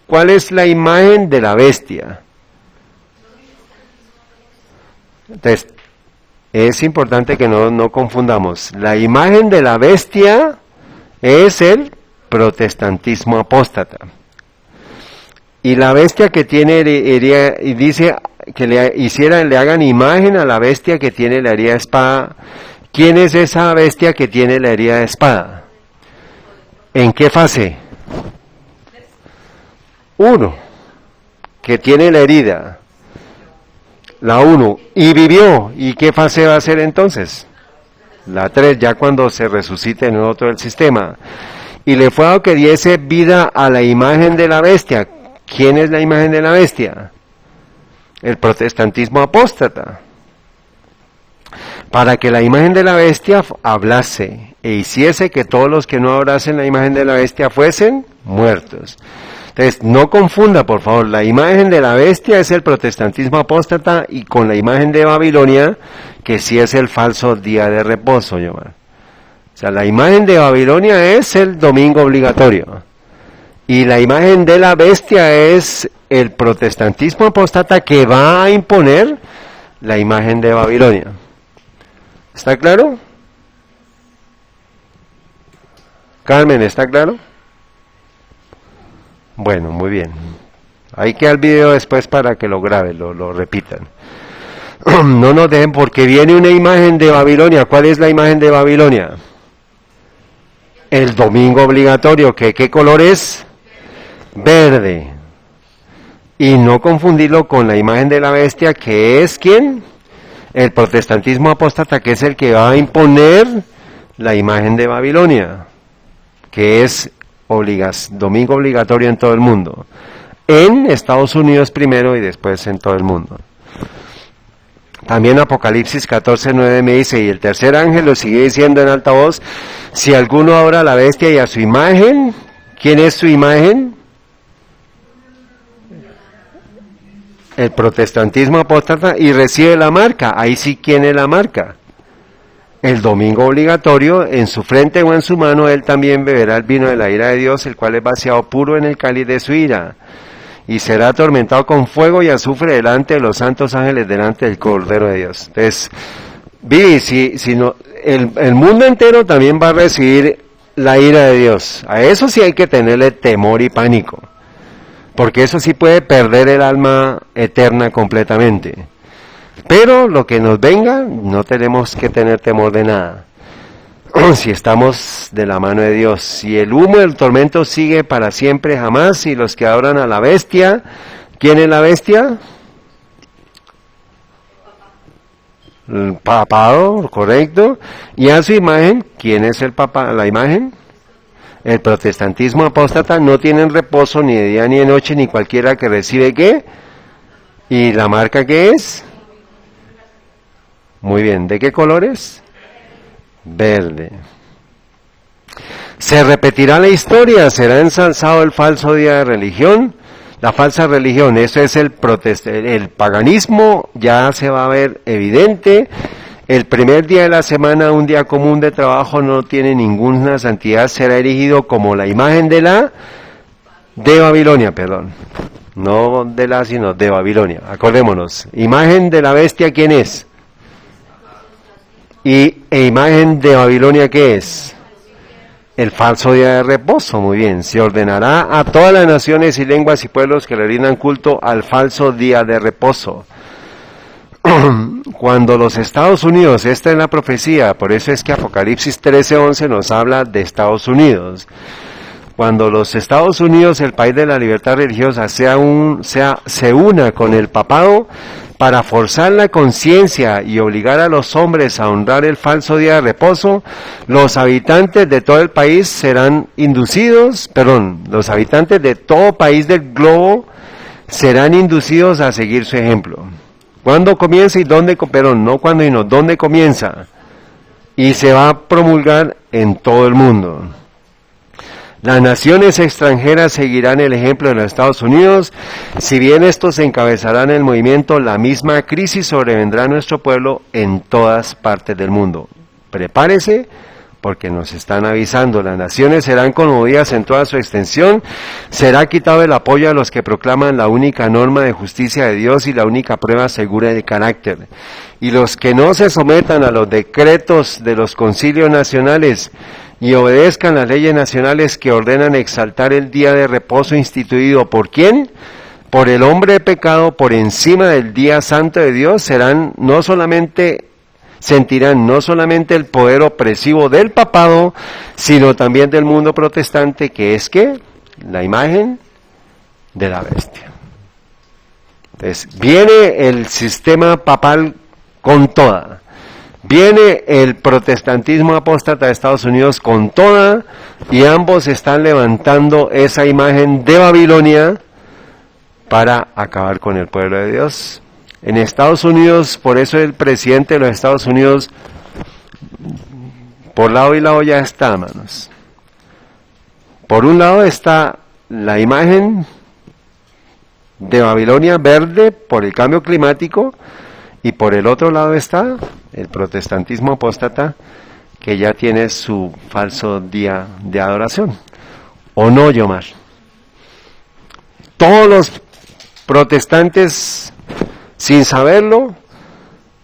¿Cuál es la imagen de la bestia? Entonces, es importante que no confundamos. La imagen de la bestia es el protestantismo apóstata. Y la bestia que tiene herida, y dice que le hagan imagen a la bestia que tiene la herida de espada. ¿Quién es esa bestia que tiene la herida de espada? ¿En qué fase? 1, que tiene la herida, la 1, y vivió. ¿Y qué fase va a ser entonces? La 3, ya cuando se resucite en el otro del sistema. Y le fue dado que diese vida a la imagen de la bestia. ¿Quién es la imagen de la bestia? El protestantismo apóstata. Para que la imagen de la bestia hablase e hiciese que todos los que no adorasen la imagen de la bestia fuesen muertos. Entonces, no confunda, por favor, la imagen de la bestia es el protestantismo apóstata y con la imagen de Babilonia, que sí es el falso día de reposo, Yomar. O sea, la imagen de Babilonia es el domingo obligatorio. Y la imagen de la bestia es el protestantismo apóstata que va a imponer la imagen de Babilonia. ¿Está claro? Carmen, ¿está claro? Bueno, muy bien. Ahí queda el video después para que lo graben, lo repitan. No nos dejen, porque viene una imagen de Babilonia. ¿Cuál es la imagen de Babilonia? El domingo obligatorio. ¿Qué color es? Verde. Y no confundirlo con la imagen de la bestia, que es ¿quién? el protestantismo apóstata, que es el que va a imponer la imagen de Babilonia, que es domingo obligatorio en todo el mundo, en Estados Unidos primero y después en todo el mundo. También Apocalipsis 14:9 me dice, y el tercer ángel lo sigue diciendo en alta voz, si alguno adora a la bestia y a su imagen, ¿quién es su imagen? El protestantismo apóstata, y recibe la marca. Ahí sí, ¿quién es la marca? El domingo obligatorio, en su frente o en su mano, él también beberá el vino de la ira de Dios, el cual es vaciado puro en el cáliz de su ira, y será atormentado con fuego y azufre delante de los santos ángeles, delante del Cordero de Dios. Entonces, Vivi, si no, el mundo entero también va a recibir la ira de Dios. A eso sí hay que tenerle temor y pánico, porque eso sí puede perder el alma eterna completamente. Pero lo que nos venga, no tenemos que tener temor de nada, si estamos de la mano de Dios. Si el humo del tormento sigue para siempre jamás, y los que adoran a la bestia, ¿quién es la bestia? El papado, correcto. Y a su imagen, ¿quién es el papa, la imagen? El protestantismo apóstata. No tienen reposo ni de día ni de noche, ni cualquiera que recibe ¿qué? ¿Y la marca qué es? Muy bien, ¿de qué colores? Verde. Se repetirá la historia, será ensalzado el falso día de religión, la falsa religión, eso es el paganismo, ya se va a ver evidente. El primer día de la semana, un día común de trabajo, no tiene ninguna santidad, será erigido como la imagen de Babilonia, no sino de Babilonia. Acordémonos, imagen de la bestia, ¿quién es? E imagen de Babilonia, ¿qué es? El falso día de reposo. Muy bien. Se ordenará a todas las naciones y lenguas y pueblos que le rindan culto al falso día de reposo. Cuando los Estados Unidos, esta es la profecía, por eso es que Apocalipsis 13:11 nos habla de Estados Unidos. Cuando los Estados Unidos, el país de la libertad religiosa, se una con el papado para forzar la conciencia y obligar a los hombres a honrar el falso día de reposo, los habitantes de todo el país serán inducidos, los habitantes de todo país del globo serán inducidos a seguir su ejemplo. ¿Cuándo comienza y dónde? No cuándo y no, ¿dónde comienza? Y se va a promulgar en todo el mundo. Las naciones extranjeras seguirán el ejemplo de los Estados Unidos. Si bien estos encabezarán el movimiento, la misma crisis sobrevendrá a nuestro pueblo en todas partes del mundo. Prepárese, porque nos están avisando. Las naciones serán conmovidas en toda su extensión. Será quitado el apoyo a los que proclaman la única norma de justicia de Dios y la única prueba segura de carácter. Y los que no se sometan a los decretos de los concilios nacionales y obedezcan las leyes nacionales que ordenan exaltar el día de reposo instituido ¿por quién? Por el hombre de pecado, por encima del día santo de Dios, sentirán no solamente el poder opresivo del papado, sino también del mundo protestante, que es ¿qué? La imagen de la bestia. Entonces, viene el sistema papal con toda. Viene el protestantismo apóstata de Estados Unidos con toda, y ambos están levantando esa imagen de Babilonia para acabar con el pueblo de Dios. En Estados Unidos, por eso el presidente de los Estados Unidos, por lado y lado ya está, hermanos. Por un lado está la imagen de Babilonia verde por el cambio climático, y por el otro lado está el protestantismo apóstata, que ya tiene su falso día de adoración. ¿O no, Yomar? Todos los protestantes, sin saberlo,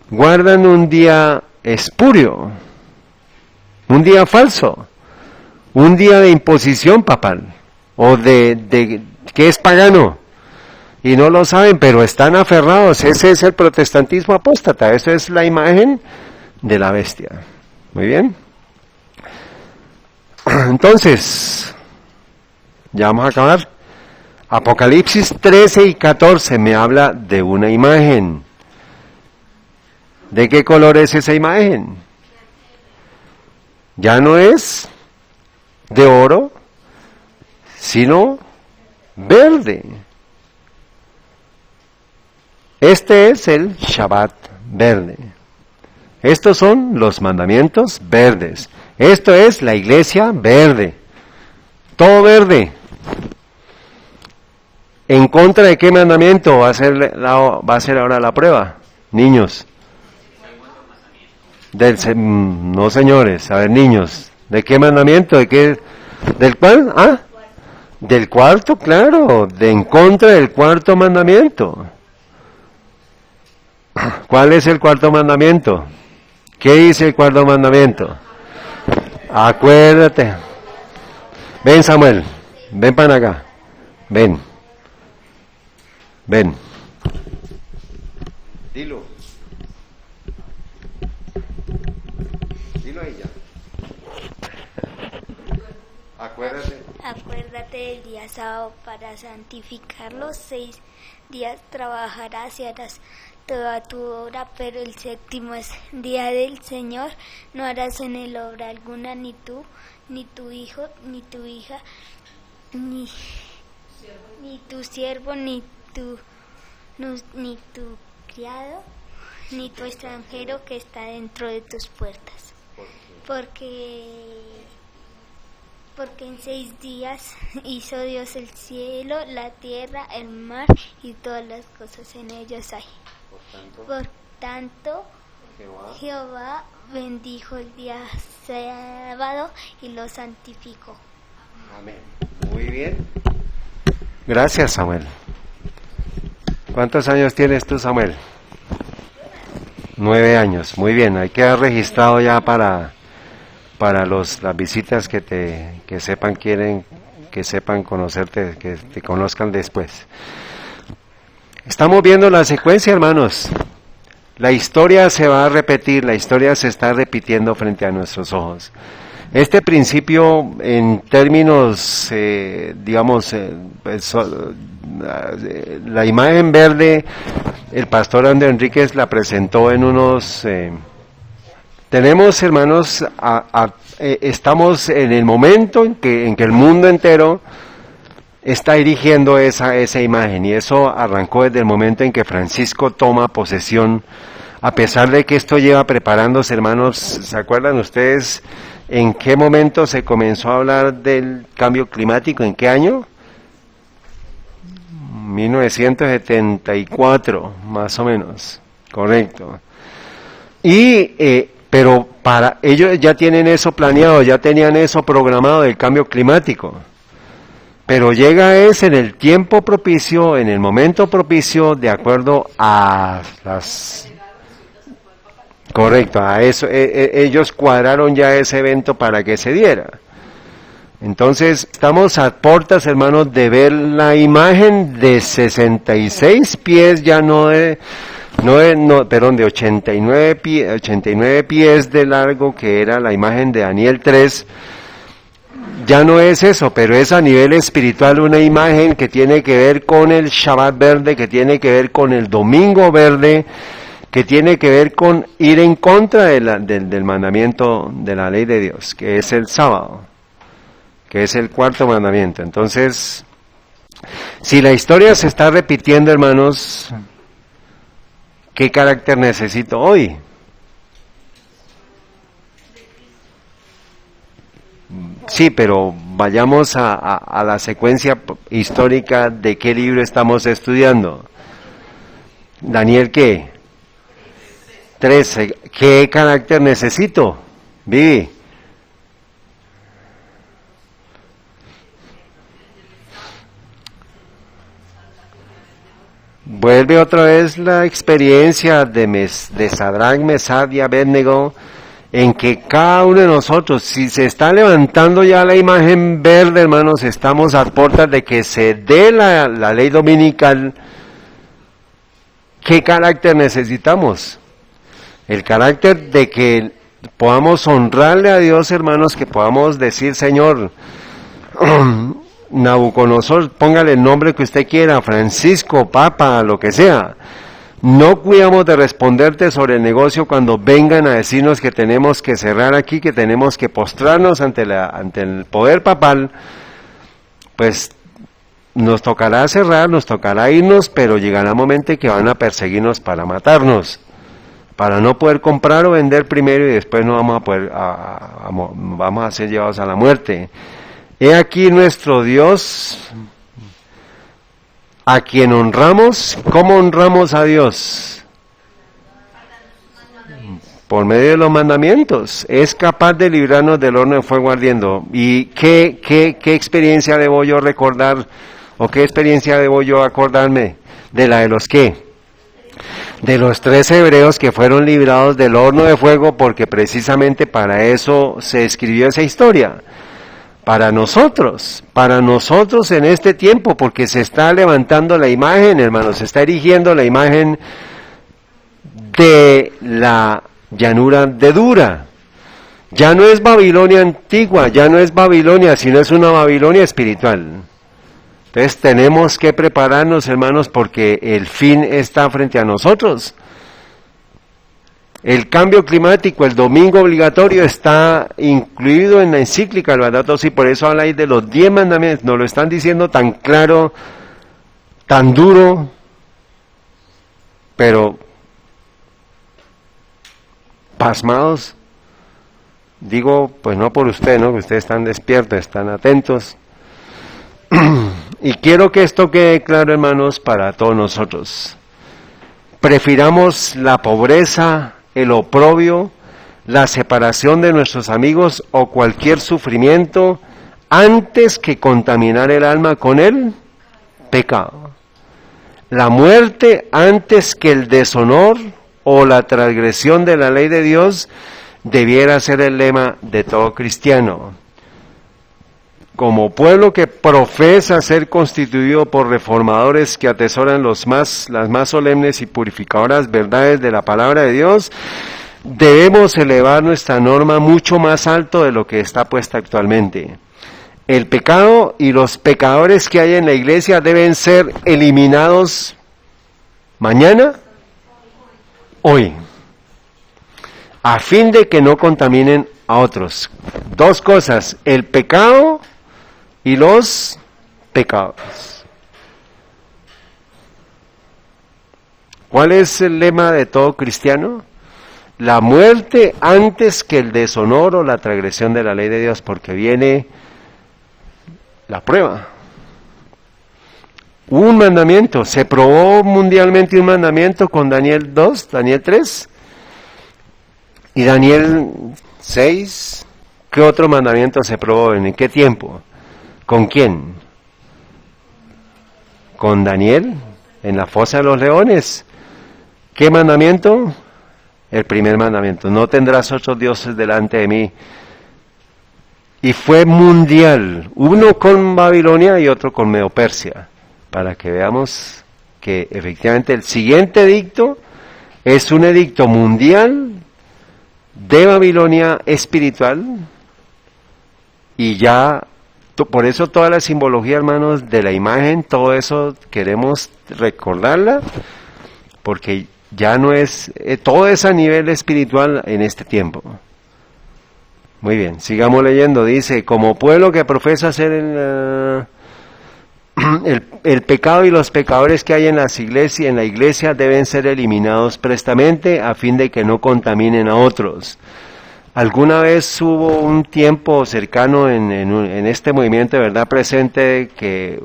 guardan un día espurio, un día falso, un día de imposición papal, o de que es pagano. Y no lo saben, pero están aferrados. Ese es el protestantismo apóstata. Esa es la imagen de la bestia. Muy bien. Entonces, ya vamos a acabar. Apocalipsis 13 y 14 me habla de una imagen. ¿De qué color es esa imagen? Ya no es de oro, sino verde. Este es el Shabbat verde. Estos son los mandamientos verdes. Esto es la iglesia verde. Todo verde. ¿En contra de qué mandamiento va a ser ahora la prueba? Niños. No, señores. A ver, niños. ¿De qué mandamiento? ¿Del cuál? ¿Ah? Del cuarto, claro. En contra del cuarto mandamiento. ¿Cuál es el cuarto mandamiento? ¿Qué dice el cuarto mandamiento? Acuérdate. Ven, Samuel. Ven para acá. Ven. Ven. Dilo. Dilo a ella. Acuérdate. Acuérdate del día sábado para santificarlo. 6 días trabajarás y harás toda tu obra, pero el séptimo es día del Señor. No harás en él obra alguna, ni tú, ni tu hijo, ni tu hija, ni tu siervo, ni tu criado, ni tu extranjero que está dentro de tus puertas. Porque en 6 días hizo Dios el cielo, la tierra, el mar y todas las cosas en ellos hay. Por tanto, Jehová bendijo el día sábado y lo santificó. Amén. Muy bien. Gracias, Samuel. ¿Cuántos años tienes tú, Samuel? 9 años. Muy bien. Hay que haber registrado ya para las visitas que sepan conocerte, que te conozcan después. Estamos viendo la secuencia, hermanos. La historia se va a repetir, la historia se está repitiendo frente a nuestros ojos. Este principio, en términos, la imagen verde, el pastor André Enríquez la presentó en unos... tenemos, hermanos, estamos en el momento en que el mundo entero está dirigiendo esa imagen, y eso arrancó desde el momento en que Francisco toma posesión, a pesar de que esto lleva preparándose, hermanos. ¿Se acuerdan ustedes en qué momento se comenzó a hablar del cambio climático? ¿En qué año? 1974, más o menos, correcto. Pero para ellos ya tienen eso planeado, ya tenían eso programado del cambio climático. Pero llega en el tiempo propicio, en el momento propicio, de acuerdo a las... Correcto, a eso, ellos cuadraron ya ese evento para que se diera. Entonces, estamos a puertas, hermanos, de ver la imagen de 66 pies, ya de 89 pies de largo, que era la imagen de Daniel 3. Ya no es eso, pero es a nivel espiritual una imagen que tiene que ver con el Shabbat verde, que tiene que ver con el domingo verde, que tiene que ver con ir en contra del mandamiento de la ley de Dios, que es el sábado, que es el cuarto mandamiento. Entonces, si la historia se está repitiendo, hermanos, ¿qué carácter necesito hoy? Sí, pero vayamos a la secuencia histórica de qué libro estamos estudiando. Daniel, ¿qué? 13. ¿Qué carácter necesito? Vivi. Vuelve otra vez la experiencia de Sadrach, Mesach y Abednego, en que cada uno de nosotros, si se está levantando ya la imagen verde, hermanos, estamos a puertas de que se dé la ley dominical. ¿Qué carácter necesitamos? El carácter de que podamos honrarle a Dios, hermanos, que podamos decir, Señor, Nabucodonosor, póngale el nombre que usted quiera, Francisco, Papa, lo que sea. No cuidamos de responderte sobre el negocio cuando vengan a decirnos que tenemos que cerrar aquí, que tenemos que postrarnos ante el poder papal, pues nos tocará cerrar, nos tocará irnos, pero llegará un momento que van a perseguirnos para matarnos, para no poder comprar o vender primero y después no vamos a poder, vamos a ser llevados a la muerte. He aquí nuestro Dios, a quien honramos. ¿Cómo honramos a Dios? Por medio de los mandamientos. Es capaz de librarnos del horno de fuego ardiendo. ¿Y qué experiencia debo yo recordar? ¿O qué experiencia debo yo acordarme? ¿De la de los qué? De los 3 hebreos que fueron librados del horno de fuego, porque precisamente para eso se escribió esa historia. Para nosotros en este tiempo, porque se está levantando la imagen, hermanos, se está erigiendo la imagen de la llanura de Dura. Ya no es Babilonia antigua, ya no es Babilonia, sino es una Babilonia espiritual. Entonces tenemos que prepararnos, hermanos, porque el fin está frente a nosotros. El cambio climático, el domingo obligatorio, está incluido en la encíclica del Laudato Si, por eso habla ahí de los 10 mandamientos, nos lo están diciendo tan claro, tan duro, pero pasmados, digo, pues no por usted, ¿no? Que ustedes están despiertos, están atentos, y quiero que esto quede claro, hermanos, para todos nosotros. Prefiramos la pobreza, el oprobio, la separación de nuestros amigos o cualquier sufrimiento antes que contaminar el alma con el pecado. La muerte antes que el deshonor o la transgresión de la ley de Dios debiera ser el lema de todo cristiano. Como pueblo que profesa ser constituido por reformadores que atesoran las más solemnes y purificadoras verdades de la palabra de Dios, debemos elevar nuestra norma mucho más alto de lo que está puesta actualmente. El pecado y los pecadores que hay en la iglesia deben ser eliminados mañana, hoy, a fin de que no contaminen a otros. 2 cosas, el pecado y los pecados. ¿Cuál es el lema de todo cristiano? La muerte antes que el deshonor o la transgresión de la ley de Dios, porque viene la prueba. Un mandamiento, se probó mundialmente un mandamiento con Daniel 2, Daniel 3 y Daniel 6. ¿Qué otro mandamiento se probó? ¿En qué tiempo? ¿Con quién? Con Daniel, en la fosa de los leones. ¿Qué mandamiento? El primer mandamiento, no tendrás otros dioses delante de mí. Y fue mundial, uno con Babilonia y otro con Medo-Persia, para que veamos que efectivamente el siguiente edicto es un edicto mundial de Babilonia espiritual, y ya, por eso toda la simbología, hermanos, de la imagen, todo eso queremos recordarla, porque ya no es, todo es a nivel espiritual en este tiempo. Muy bien, sigamos leyendo. Dice, como pueblo que profesa ser el pecado y los pecadores que hay en la iglesia deben ser eliminados prestamente a fin de que no contaminen a otros. Alguna vez hubo un tiempo cercano en este movimiento de verdad presente que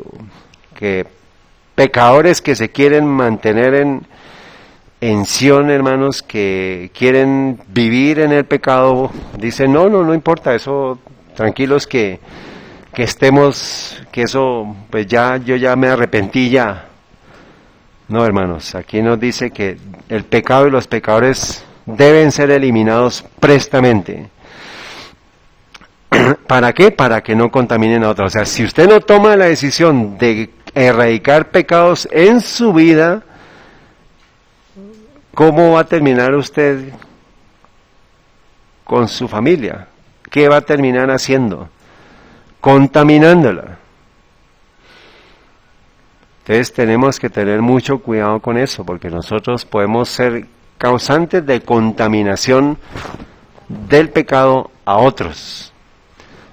pecadores que se quieren mantener en Sion, hermanos, que quieren vivir en el pecado, dicen, no importa, eso, tranquilos que estemos, que eso, pues yo ya me arrepentí ya. No, hermanos, aquí nos dice que el pecado y los pecadores deben ser eliminados prestamente. ¿Para qué? Para que no contaminen a otros. O sea, si usted no toma la decisión de erradicar pecados en su vida, ¿cómo va a terminar usted con su familia? ¿Qué va a terminar haciendo? Contaminándola. Entonces tenemos que tener mucho cuidado con eso, porque nosotros podemos ser causantes de contaminación del pecado a otros.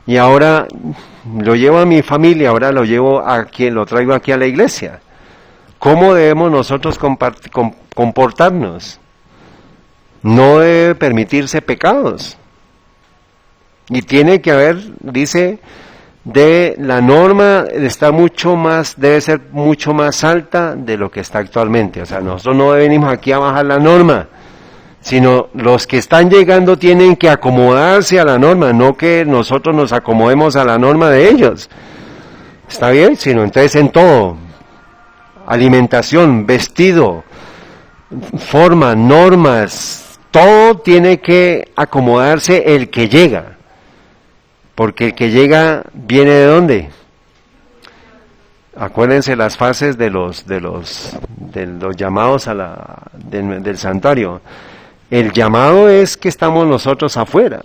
Y ahora lo llevo a mi familia, ahora lo llevo a quien lo traigo aquí a la iglesia. ¿Cómo debemos nosotros comportarnos? No debe permitirse pecados. Y tiene que haber, dice, de la norma debe ser mucho más alta de lo que está actualmente. O sea, nosotros no venimos aquí a bajar la norma, sino los que están llegando tienen que acomodarse a la norma, no que nosotros nos acomodemos a la norma de ellos. ¿Está bien? Sino entonces en todo, alimentación, vestido, forma, normas, todo tiene que acomodarse el que llega. Porque el que llega viene ¿de dónde? Acuérdense las fases de los llamados del santuario. El llamado es que estamos nosotros afuera.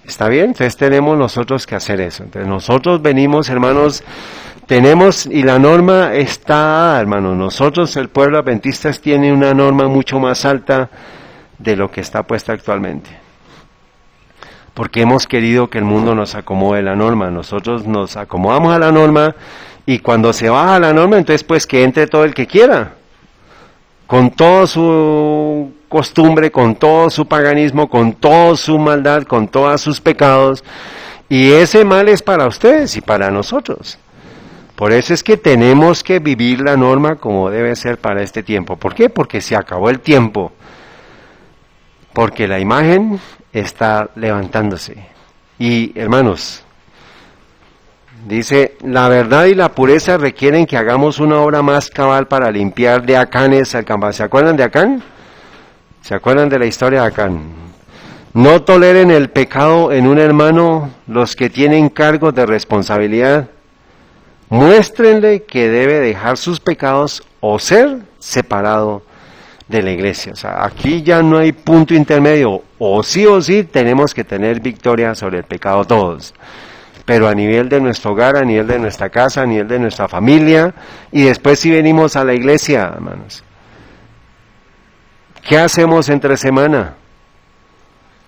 ¿Está bien? Entonces tenemos nosotros que hacer eso. Entonces nosotros venimos, hermanos, tenemos, y la norma está, hermanos, nosotros, el pueblo adventista, tiene una norma mucho más alta de lo que está puesta actualmente. Porque hemos querido que el mundo nos acomode la norma. Nosotros nos acomodamos a la norma, y cuando se baja la norma, entonces pues que entre todo el que quiera, con toda su costumbre, con todo su paganismo, con toda su maldad, con todos sus pecados, y ese mal es para ustedes y para nosotros. Por eso es que tenemos que vivir la norma como debe ser para este tiempo. ¿Por qué? Porque se acabó el tiempo. Porque la imagen está levantándose. Y hermanos, dice, la verdad y la pureza requieren que hagamos una obra más cabal para limpiar de Acanes al campamento. ¿Se acuerdan de Acán? ¿Se acuerdan de la historia de Acán? No toleren el pecado en un hermano los que tienen cargos de responsabilidad. Muéstrenle que debe dejar sus pecados o ser separado de la iglesia. O sea, aquí ya no hay punto intermedio. O sí tenemos que tener victoria sobre el pecado todos. Pero a nivel de nuestro hogar, a nivel de nuestra casa, a nivel de nuestra familia, y después si venimos a la iglesia, hermanos. ¿Qué hacemos entre semana?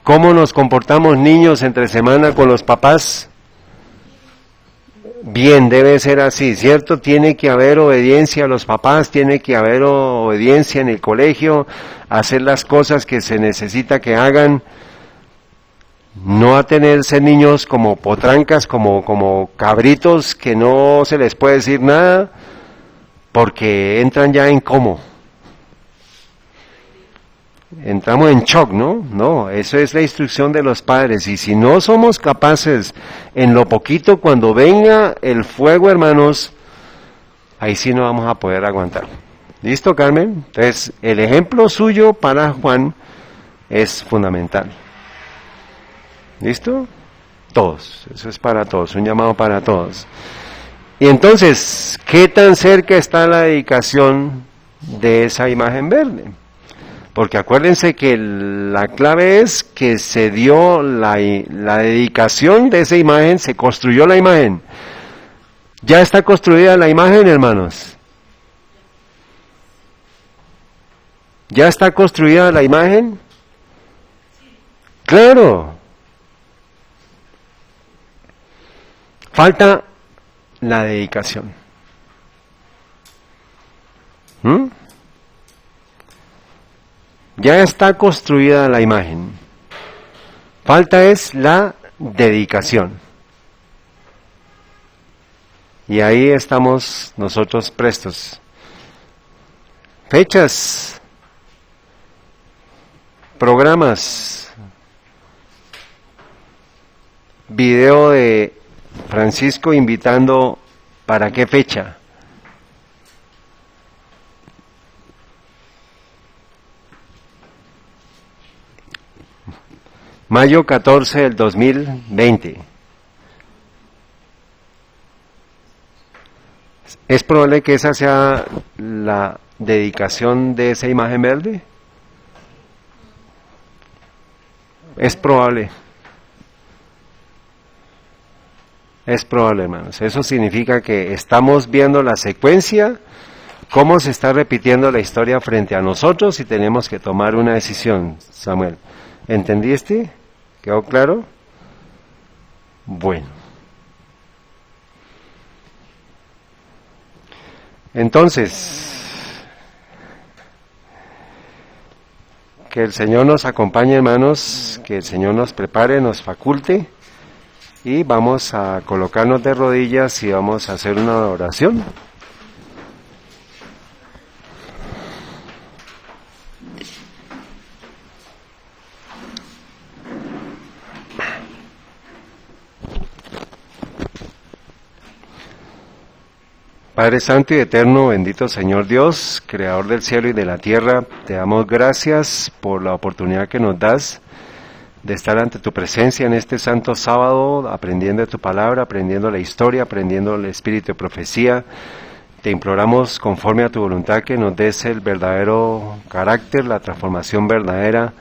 ¿Cómo nos comportamos niños entre semana con los papás? Bien, debe ser así, ¿cierto? Tiene que haber obediencia a los papás, tiene que haber obediencia en el colegio, hacer las cosas que se necesita que hagan. No a ser niños como potrancas, como cabritos que no se les puede decir nada, porque entran ya en cómo. Entramos en shock, ¿no? No, eso es la instrucción de los padres. Y si no somos capaces en lo poquito, cuando venga el fuego, hermanos, ahí sí no vamos a poder aguantar. ¿Listo, Carmen? Entonces, el ejemplo suyo para Juan es fundamental. ¿Listo? Todos, eso es para todos, un llamado para todos. Y entonces, ¿qué tan cerca está la dedicación de esa imagen verde? Porque acuérdense que la clave es que se dio la dedicación de esa imagen, se construyó la imagen. ¿Ya está construida la imagen, hermanos? ¿Ya está construida la imagen? ¡Claro! Falta la dedicación. Ya está construida la imagen. Falta es la dedicación. Y ahí estamos nosotros prestos. Fechas, programas, video de Francisco invitando, ¿para qué fecha? Mayo 14 del 2020. ¿Es probable que esa sea la dedicación de esa imagen verde? Es probable. Es probable, hermanos. Eso significa que estamos viendo la secuencia, cómo se está repitiendo la historia frente a nosotros y tenemos que tomar una decisión, Samuel. ¿Entendiste? ¿Quedó claro? Bueno. Entonces, que el Señor nos acompañe, hermanos, que el Señor nos prepare, nos faculte, y vamos a colocarnos de rodillas y vamos a hacer una oración. Padre Santo y Eterno, bendito Señor Dios, Creador del cielo y de la tierra, te damos gracias por la oportunidad que nos das de estar ante tu presencia en este santo sábado, aprendiendo de tu palabra, aprendiendo la historia, aprendiendo el espíritu de profecía. Te imploramos, conforme a tu voluntad, que nos des el verdadero carácter, la transformación verdadera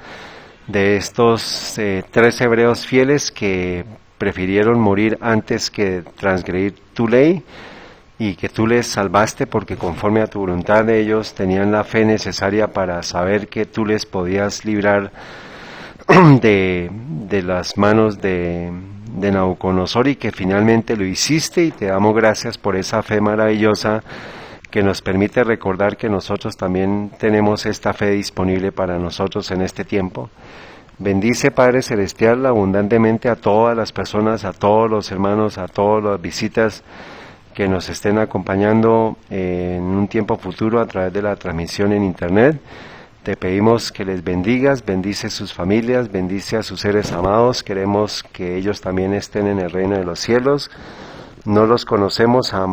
de estos 3 hebreos fieles que prefirieron morir antes que transgredir tu ley, y que tú les salvaste porque conforme a tu voluntad ellos tenían la fe necesaria para saber que tú les podías librar de las manos de Nabucodonosor, y que finalmente lo hiciste, y te damos gracias por esa fe maravillosa que nos permite recordar que nosotros también tenemos esta fe disponible para nosotros en este tiempo. Bendice, Padre Celestial, abundantemente a todas las personas, a todos los hermanos, a todas las visitas que nos estén acompañando en un tiempo futuro a través de la transmisión en internet. Te pedimos que les bendigas, bendice sus familias, bendice a sus seres amados. Queremos que ellos también estén en el reino de los cielos. No los conocemos a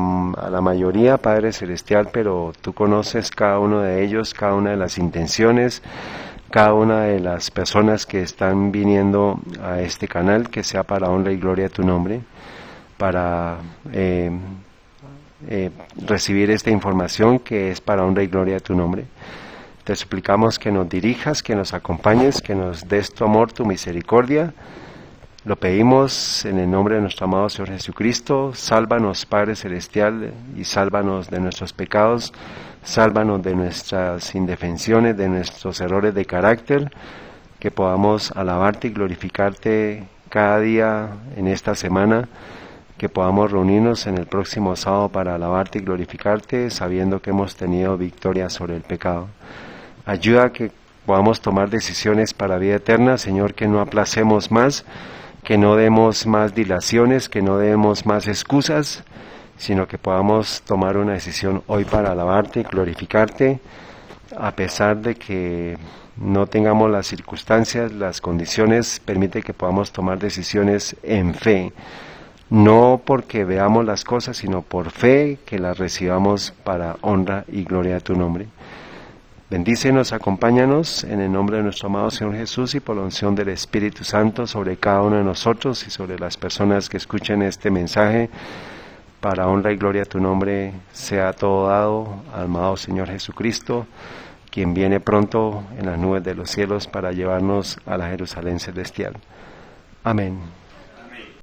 la mayoría, Padre Celestial, pero tú conoces cada uno de ellos, cada una de las intenciones, cada una de las personas que están viniendo a este canal, que sea para honra y gloria de tu nombre, para recibir esta información que es para honra y gloria de tu nombre. Te suplicamos que nos dirijas, que nos acompañes, que nos des tu amor, tu misericordia. Lo pedimos en el nombre de nuestro amado Señor Jesucristo. Sálvanos, Padre Celestial, y sálvanos de nuestros pecados, sálvanos de nuestras indefensiones, de nuestros errores de carácter, que podamos alabarte y glorificarte cada día en esta semana, que podamos reunirnos en el próximo sábado para alabarte y glorificarte, sabiendo que hemos tenido victoria sobre el pecado. Ayuda a que podamos tomar decisiones para vida eterna, Señor, que no aplacemos más, que no demos más dilaciones, que no demos más excusas, sino que podamos tomar una decisión hoy para alabarte y glorificarte, a pesar de que no tengamos las circunstancias, las condiciones. Permite que podamos tomar decisiones en fe, no porque veamos las cosas, sino por fe, que las recibamos para honra y gloria de tu nombre. Bendícenos, acompáñanos en el nombre de nuestro amado Señor Jesús y por la unción del Espíritu Santo sobre cada uno de nosotros y sobre las personas que escuchen este mensaje. Para honra y gloria de tu nombre sea todo dado al amado Señor Jesucristo, quien viene pronto en las nubes de los cielos para llevarnos a la Jerusalén celestial. Amén.